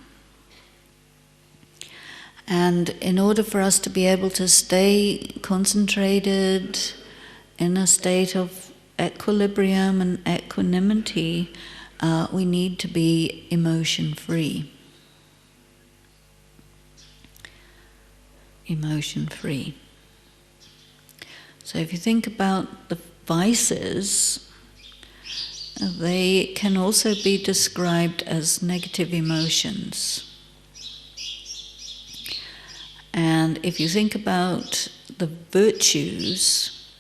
And in order for us to be able to stay concentrated in a state of equilibrium and equanimity, we need to be emotion-free. Emotion-free. So if you think about the vices, they can also be described as negative emotions. And if you think about the virtues,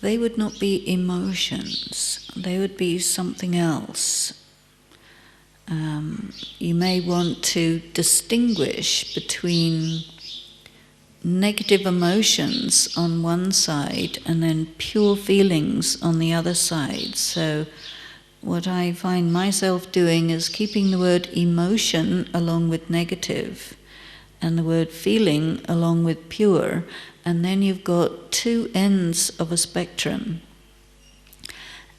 they would not be emotions, they would be something else. You may want to distinguish between negative emotions on one side and then pure feelings on the other side. So what I find myself doing is keeping the word emotion along with negative and the word feeling along with pure, and then you've got two ends of a spectrum.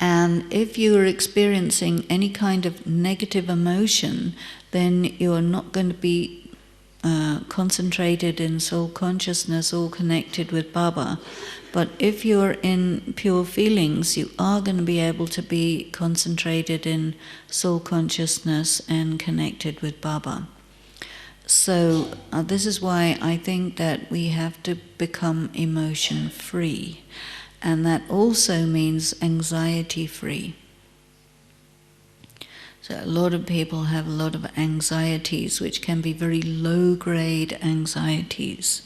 And if you are experiencing any kind of negative emotion, then you're not going to be concentrated in soul consciousness or connected with Baba. But if you're in pure feelings, you are going to be able to be concentrated in soul consciousness and connected with Baba. So this is why I think that we have to become emotion-free. And that also means anxiety-free. So a lot of people have a lot of anxieties, which can be very low-grade anxieties.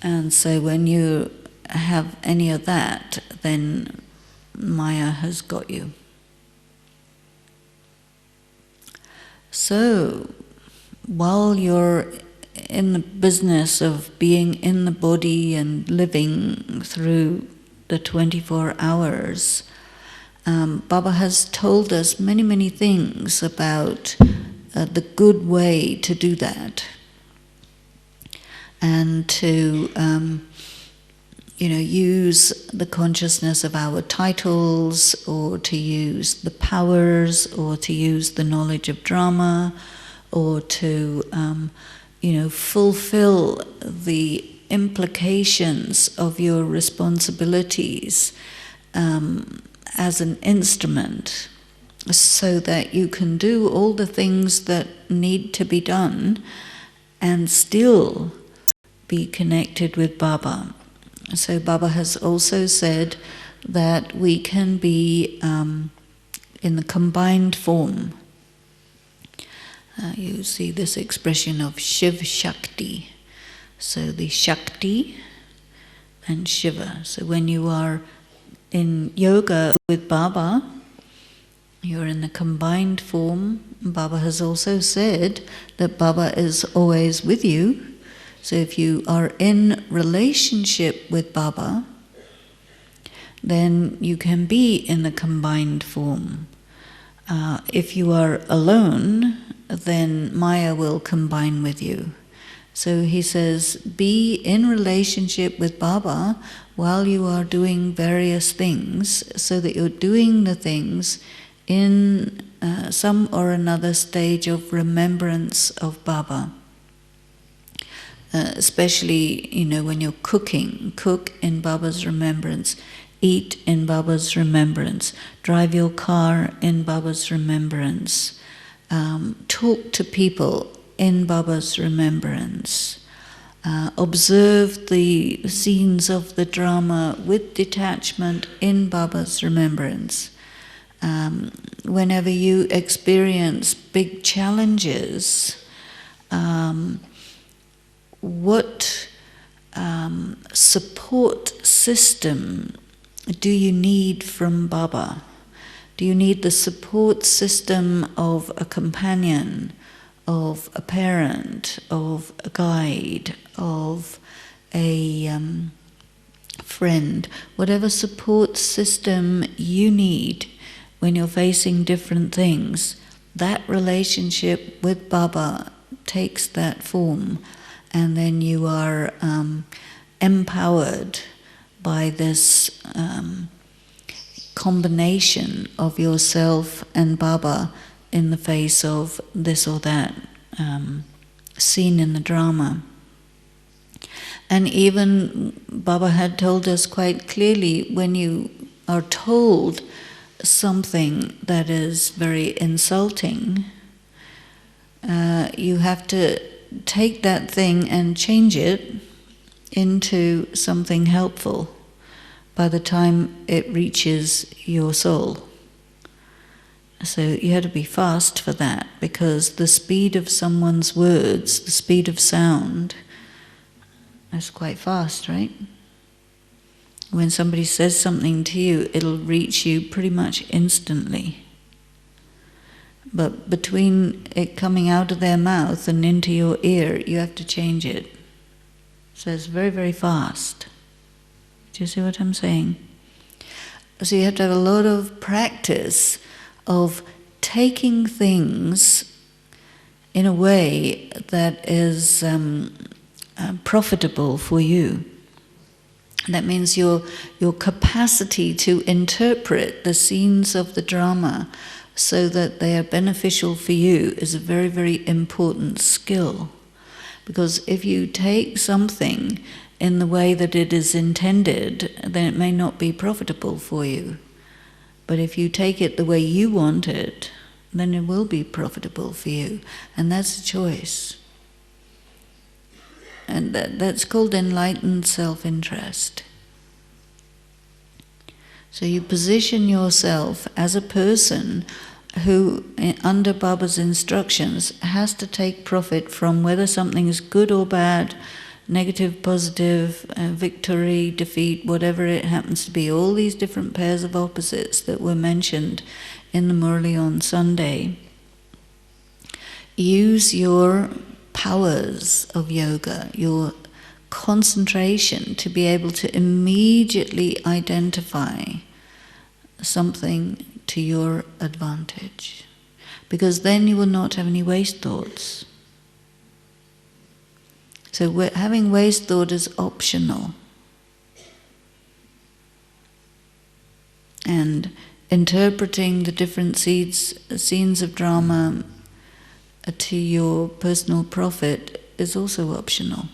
And so when you have any of that, then Maya has got you. So while you're in the business of being in the body and living through the 24 hours, Baba has told us many, many things about the good way to do that. And to, use the consciousness of our titles, or to use the powers, or to use the knowledge of drama, or to, fulfill the implications of your responsibilities as an instrument, so that you can do all the things that need to be done and still be connected with Baba. So Baba has also said that we can be in the combined form. You see this expression of Shiv Shakti. So the Shakti and Shiva. So when you are in yoga with Baba, you're in the combined form. Baba has also said that Baba is always with you. So if you are in relationship with Baba, then you can be in the combined form. If you are alone, then Maya will combine with you. So he says, be in relationship with Baba while you are doing various things, so that you're doing the things in some or another stage of remembrance of Baba. Especially, when you're cooking, cook in Baba's remembrance, eat in Baba's remembrance, drive your car in Baba's remembrance, talk to people in Baba's remembrance, observe the scenes of the drama with detachment in Baba's remembrance. Whenever you experience big challenges, what support system do you need from Baba? Do you need the support system of a companion, of a parent, of a guide, of a friend? Whatever support system you need when you're facing different things, that relationship with Baba takes that form. And then you are empowered by this combination of yourself and Baba in the face of this or that scene in the drama. And even Baba had told us quite clearly, when you are told something that is very insulting, you have to take that thing and change it into something helpful by the time it reaches your soul. So you have to be fast for that, because the speed of someone's words, the speed of sound, is quite fast, right? When somebody says something to you, it'll reach you pretty much instantly. But between it coming out of their mouth and into your ear, you have to change it. So it's very, very fast. Do you see what I'm saying? So you have to have a lot of practice of taking things in a way that is profitable for you. That means your capacity to interpret the scenes of the drama so that they are beneficial for you is a very, very important skill. Because if you take something in the way that it is intended, then it may not be profitable for you. But if you take it the way you want it, then it will be profitable for you. And that's a choice. And that's called enlightened self-interest. So you position yourself as a person who, under Baba's instructions, has to take profit from whether something is good or bad, negative, positive, victory, defeat, whatever it happens to be. All these different pairs of opposites that were mentioned in the Murli on Sunday. Use your powers of yoga, your concentration, to be able to immediately identify something to your advantage, because then you will not have any waste thoughts. So having waste thought is optional, and interpreting the different scenes of drama to your personal profit is also optional,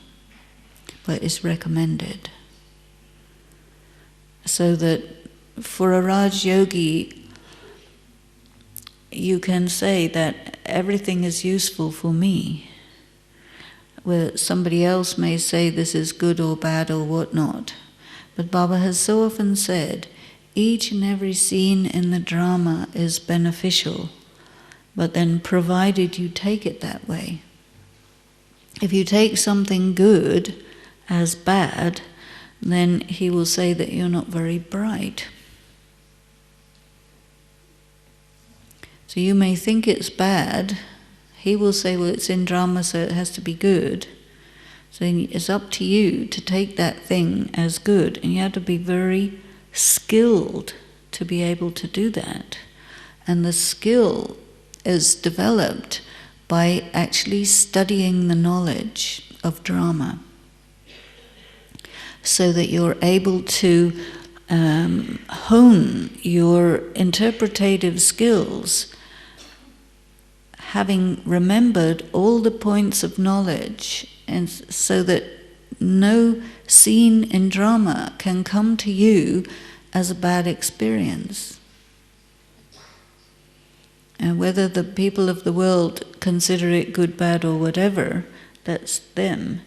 but it's recommended. So that for a Raj Yogi, you can say that everything is useful for me, where somebody else may say this is good or bad or whatnot. But Baba has so often said, each and every scene in the drama is beneficial, but then provided you take it that way. If you take something good as bad, then he will say that you're not very bright. So you may think it's bad. He will say, well, it's in drama, so it has to be good. So it's up to you to take that thing as good, and you have to be very skilled to be able to do that. And the skill is developed by actually studying the knowledge of drama, so that you're able to hone your interpretative skills, having remembered all the points of knowledge, and so that no scene in drama can come to you as a bad experience. And whether the people of the world consider it good, bad, or whatever, that's them,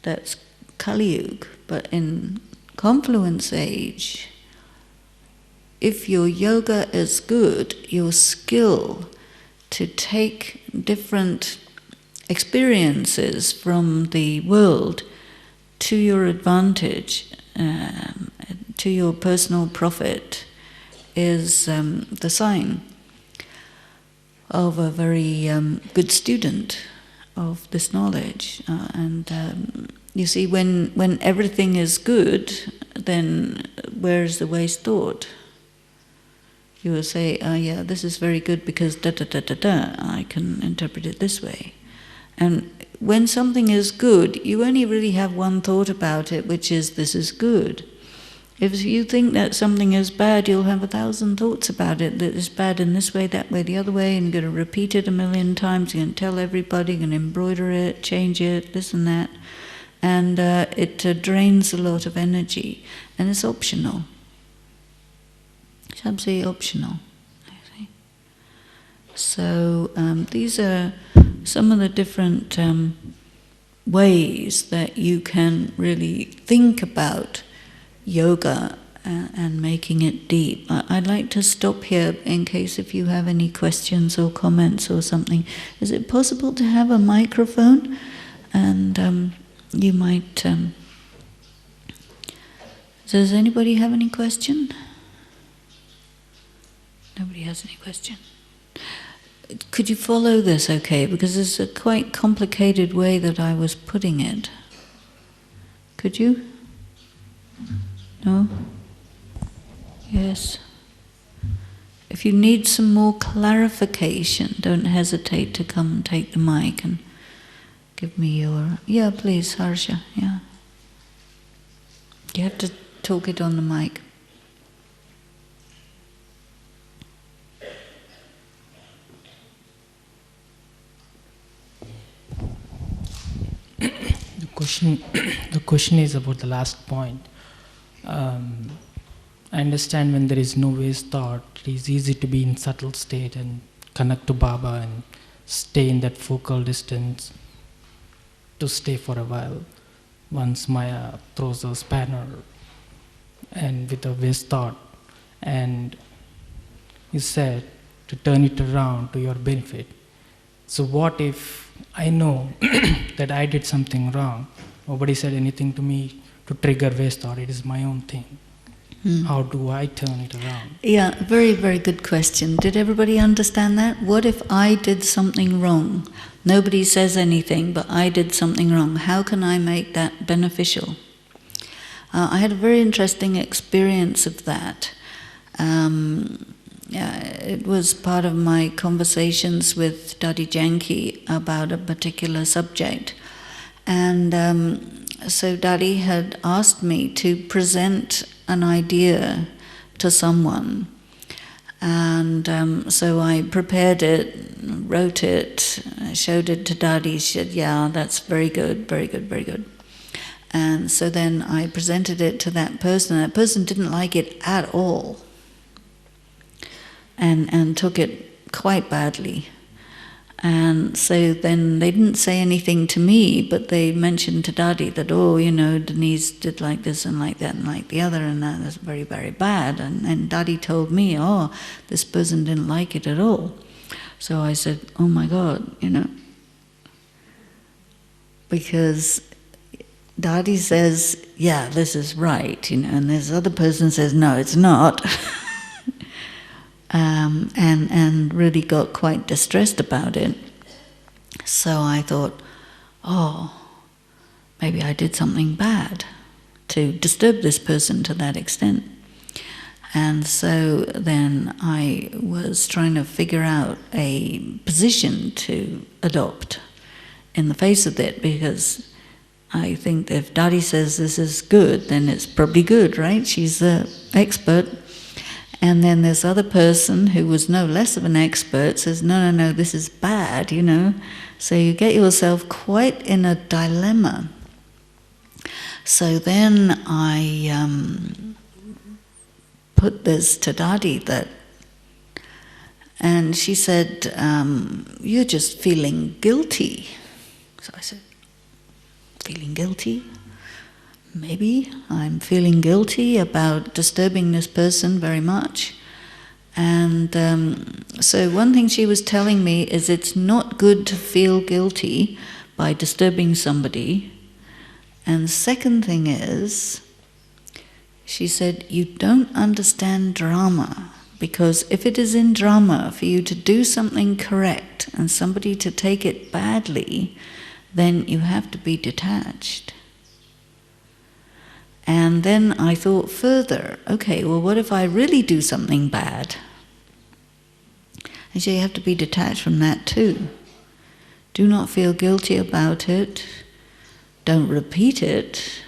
that's Kali Yuga. But in Confluence Age, if your yoga is good, your skill to take different experiences from the world to your advantage, to your personal profit, is the sign of a very good student of this knowledge. You see, when everything is good, then where's the waste thought? You will say, yeah, this is very good because da-da-da-da-da, I can interpret it this way. And when something is good, you only really have one thought about it, which is, this is good. If you think that something is bad, you'll have 1,000 thoughts about it, that it's bad in this way, that way, the other way, and you're going to repeat it 1,000,000 times, you're going to tell everybody, you're going to embroider it, change it, this and that. And it drains a lot of energy, and it's optional. It's absolutely optional. So these are some of the different ways that you can really think about yoga and making it deep. I'd like to stop here in case if you have any questions or comments or something. Is it possible to have a microphone? And you might... does anybody have any question? Nobody has any question. Could you follow this okay? Because it's a quite complicated way that I was putting it. Could you? No? Yes? If you need some more clarification, don't hesitate to come and take the mic and give me your... Yeah, please, Harsha, yeah. You have to talk it on the mic. The question is about the last point. I understand when there is no waste thought, it is easy to be in subtle state and connect to Baba and stay in that focal distance to stay for a while. Once Maya throws a spanner and with a waste thought, and you said to turn it around to your benefit. So what if I know that I did something wrong? Nobody said anything to me to trigger waste thought. It is my own thing. How do I turn it around? Yeah, very, very good question. Did everybody understand that? What if I did something wrong? Nobody says anything, but I did something wrong. How can I make that beneficial? I had a very interesting experience of that. It was part of my conversations with Dadi Janki about a particular subject. And so Dadi had asked me to present an idea to someone. And so I prepared it, wrote it, showed it to Dadi. She said, yeah, that's very good, very good, very good. And so then I presented it to that person. That person didn't like it at all. And took it quite badly. And so then they didn't say anything to me, but they mentioned to Dadi that, oh, you know, Denise did like this and like that and like the other, and that was very, very bad. And Dadi told me, oh, this person didn't like it at all. So I said, oh my God, you know, because Dadi says, yeah, this is right, you know, and this other person says, no, it's not. and really got quite distressed about it. So I thought, oh, maybe I did something bad to disturb this person to that extent. And so then I was trying to figure out a position to adopt in the face of it, because I think if Dadi says this is good, then it's probably good, right? She's the expert. And then this other person who was no less of an expert says, no, this is bad, you know. So you get yourself quite in a dilemma. So then I put this to Dadi, and she said, you're just feeling guilty. So I said, feeling guilty? Maybe I'm feeling guilty about disturbing this person very much. And so one thing she was telling me is it's not good to feel guilty by disturbing somebody. And the second thing is, she said, you don't understand drama, because if it is in drama for you to do something correct and somebody to take it badly, then you have to be detached. And then I thought further, okay, well, what if I really do something bad? And so you have to be detached from that too. Do not feel guilty about it. Don't repeat it.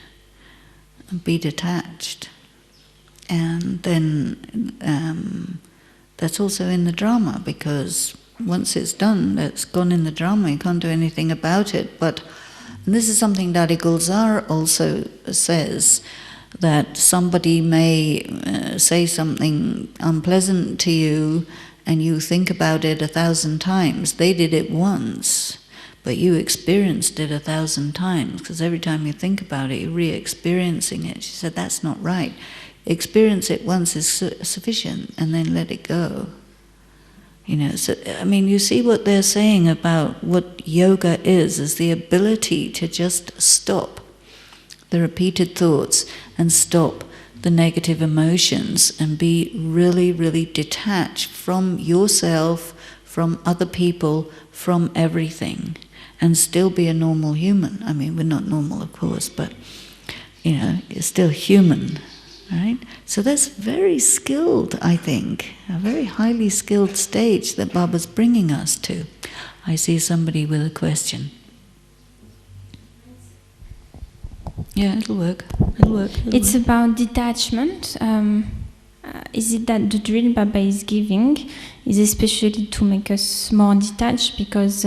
And be detached. And then that's also in the drama, because once it's done, it's gone in the drama, you can't do anything about it. But and this is something Dadi Gulzar also says, that somebody may say something unpleasant to you and you think about it 1,000 times. They did it once, but you experienced it 1,000 times, because every time you think about it, you're re-experiencing it. She said, that's not right. Experience it once is sufficient, and then let it go. You know, so, I mean, you see what they're saying about what yoga is the ability to just stop the repeated thoughts and stop the negative emotions and be really, really detached from yourself, from other people, from everything, and still be a normal human. I mean, we're not normal, of course, but, you know, you're still human. Right? So that's very skilled, I think, a very highly skilled stage that Baba's bringing us to. I see somebody with a question. Yeah, it'll work. It's about detachment. Is it that the drill Baba is giving is especially to make us more detached? Because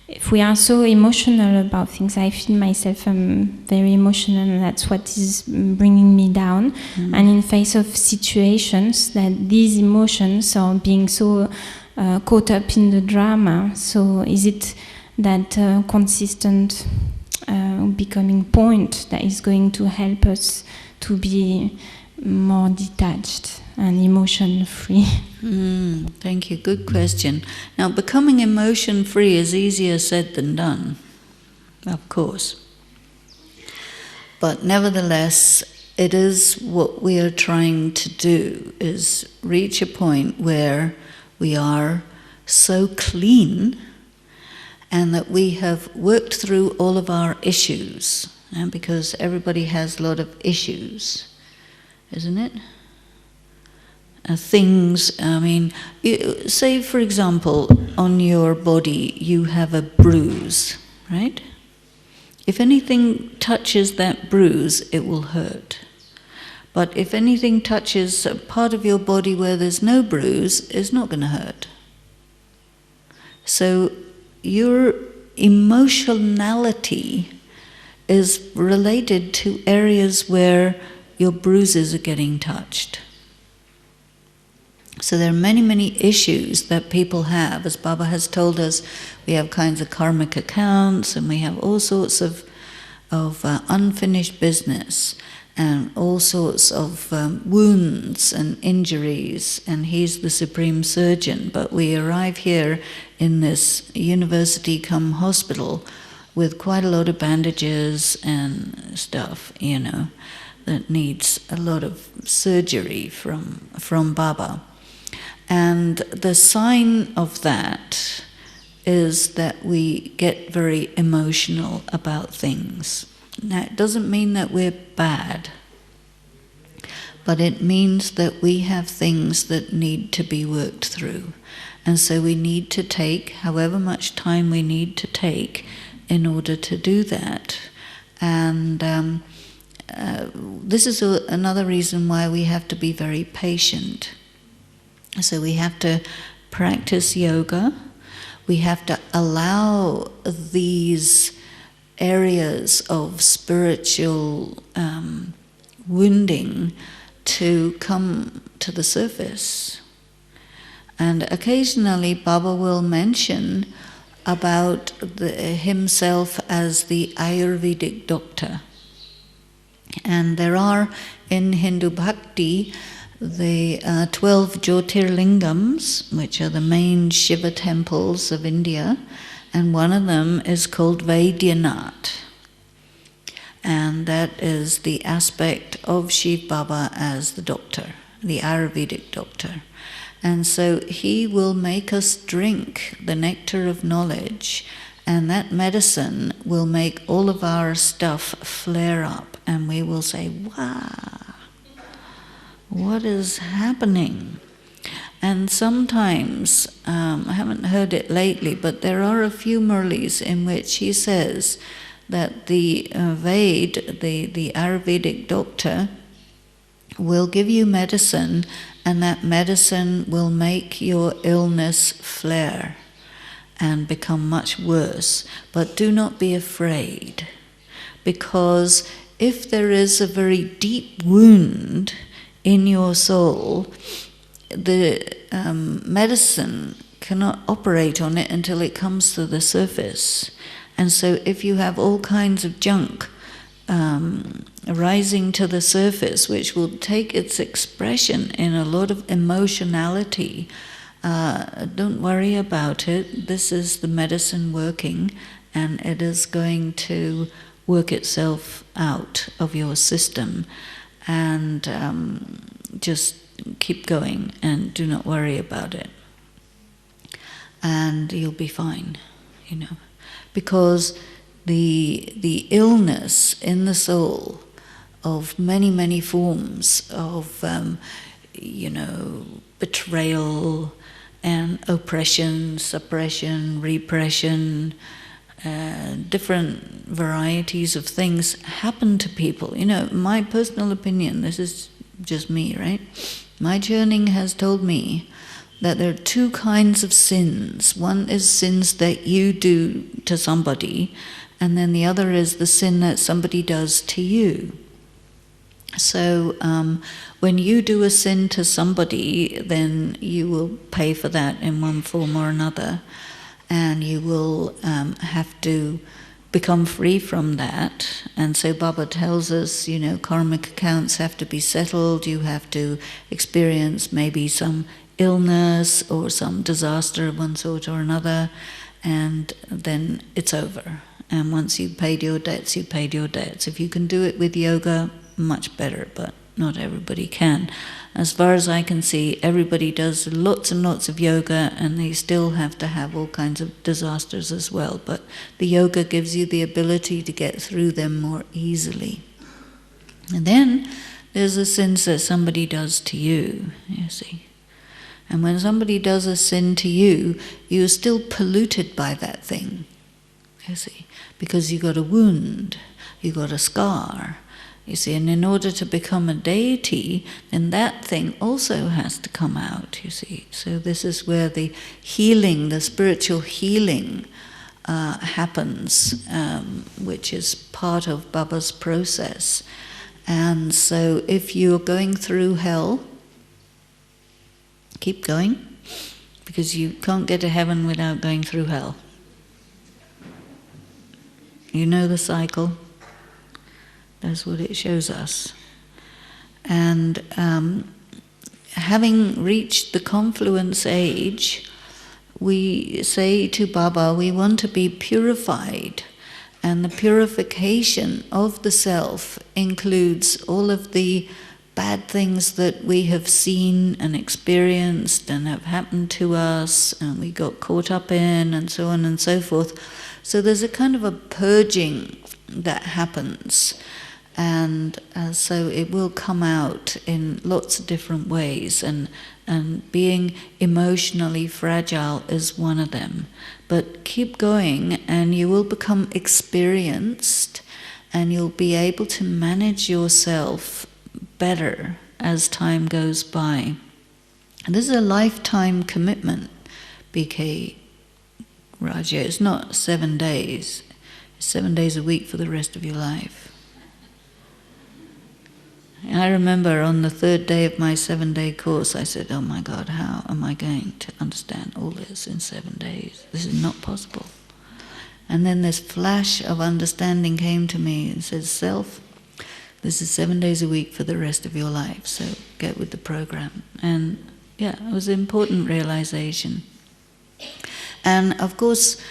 if we are so emotional about things, I feel myself very emotional, and that's what is bringing me down. Mm-hmm. And in face of situations that these emotions are being so caught up in the drama, so is it that consistent becoming point that is going to help us to be more detached and emotion-free? Thank you. Good question. Now, becoming emotion-free is easier said than done, of course. But nevertheless, it is what we are trying to do, is reach a point where we are so clean and that we have worked through all of our issues, because everybody has a lot of issues, isn't it? Things, I mean, say for example, on your body you have a bruise, right? If anything touches that bruise, it will hurt. But if anything touches a part of your body where there's no bruise, it's not going to hurt. So your emotionality is related to areas where your bruises are getting touched. So there are many, many issues that people have. As Baba has told us, we have kinds of karmic accounts, and we have all sorts of unfinished business, and all sorts of wounds and injuries, and he's the supreme surgeon. But we arrive here in this university-come hospital with quite a lot of bandages and stuff, you know, that needs a lot of surgery from Baba. And the sign of that is that we get very emotional about things. Now, it doesn't mean that we're bad, but it means that we have things that need to be worked through. And so we need to take however much time we need to take in order to do that. And this is another reason why we have to be very patient. So we have to practice yoga. We have to allow these areas of spiritual wounding to come to the surface. And occasionally Baba will mention about himself as the Ayurvedic doctor. And there are in Hindu Bhakti the 12 Jyotirlingams, which are the main Shiva temples of India, and one of them is called Vaidyanath. And that is the aspect of Shiv Baba as the doctor, the Ayurvedic doctor. And so he will make us drink the nectar of knowledge, and that medicine will make all of our stuff flare up, and we will say, wow, what is happening? And sometimes, I haven't heard it lately, but there are a few Murlis in which he says that the Vaid, the Ayurvedic doctor, will give you medicine, and that medicine will make your illness flare and become much worse. But do not be afraid, because if there is a very deep wound in your soul, the medicine cannot operate on it until it comes to the surface. And so if you have all kinds of junk rising to the surface, which will take its expression in a lot of emotionality, don't worry about it. This is the medicine working, and it is going to work itself out of your system. And just keep going and do not worry about it. And you'll be fine, you know. Because the illness in the soul of many, many forms of, betrayal and oppression, suppression, repression, different varieties of things happen to people. You know, my personal opinion, this is just me, right? My journeying has told me that there are two kinds of sins. One is sins that you do to somebody, and then the other is the sin that somebody does to you. So when you do a sin to somebody, then you will pay for that in one form or another, and you will have to become free from that. And so Baba tells us, you know, karmic accounts have to be settled, you have to experience maybe some illness or some disaster of one sort or another, and then it's over. And once you've paid your debts, you've paid your debts. If you can do it with yoga, much better, but not everybody can. As far as I can see, everybody does lots and lots of yoga, and they still have to have all kinds of disasters as well. But the yoga gives you the ability to get through them more easily. And then there's the sins that somebody does to you, you see. And when somebody does a sin to you, you're still polluted by that thing, you see, because you got a wound, you got a scar. You see, and in order to become a deity, then that thing also has to come out, you see. So this is where the healing, the spiritual healing happens, which is part of Baba's process. And so if you're going through hell, keep going, because you can't get to heaven without going through hell. You know the cycle. That's what it shows us. And having reached the confluence age, we say to Baba, we want to be purified. And the purification of the self includes all of the bad things that we have seen and experienced and have happened to us and we got caught up in and so on and so forth. So there's a kind of a purging that happens, and so it will come out in lots of different ways, and being emotionally fragile is one of them. But keep going and you will become experienced and you'll be able to manage yourself better as time goes by. And this is a lifetime commitment, BK Raja. It's not 7 days. It's 7 days a week for the rest of your life. And I remember on the 3rd day of my 7-day course, I said, oh my God, how am I going to understand all this in 7 days? This is not possible. And then this flash of understanding came to me and says, Self, this is 7 days a week for the rest of your life, so get with the program. And yeah, it was an important realization. And of course,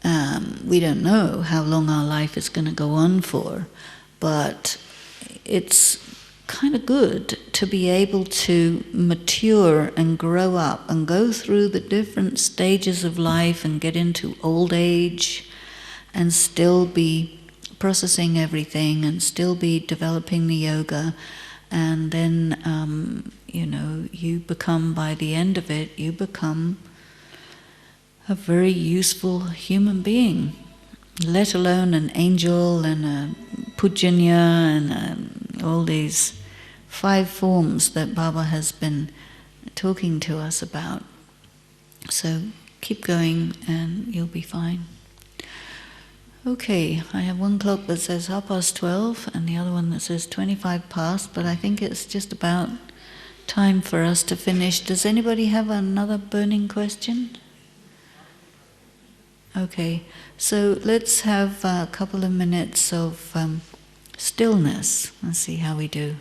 we don't know how long our life is going to go on for, but it's kind of good to be able to mature and grow up and go through the different stages of life and get into old age and still be processing everything and still be developing the yoga. And then, you become, by the end of it, you become a very useful human being, let alone an angel and a pujanya and all these 5 forms that Baba has been talking to us about. So keep going and you'll be fine. Okay, I have one clock that says 12:30 and the other one that says 25 past, but I think it's just about time for us to finish. Does anybody have another burning question? Okay, so let's have a couple of minutes of stillness and see how we do.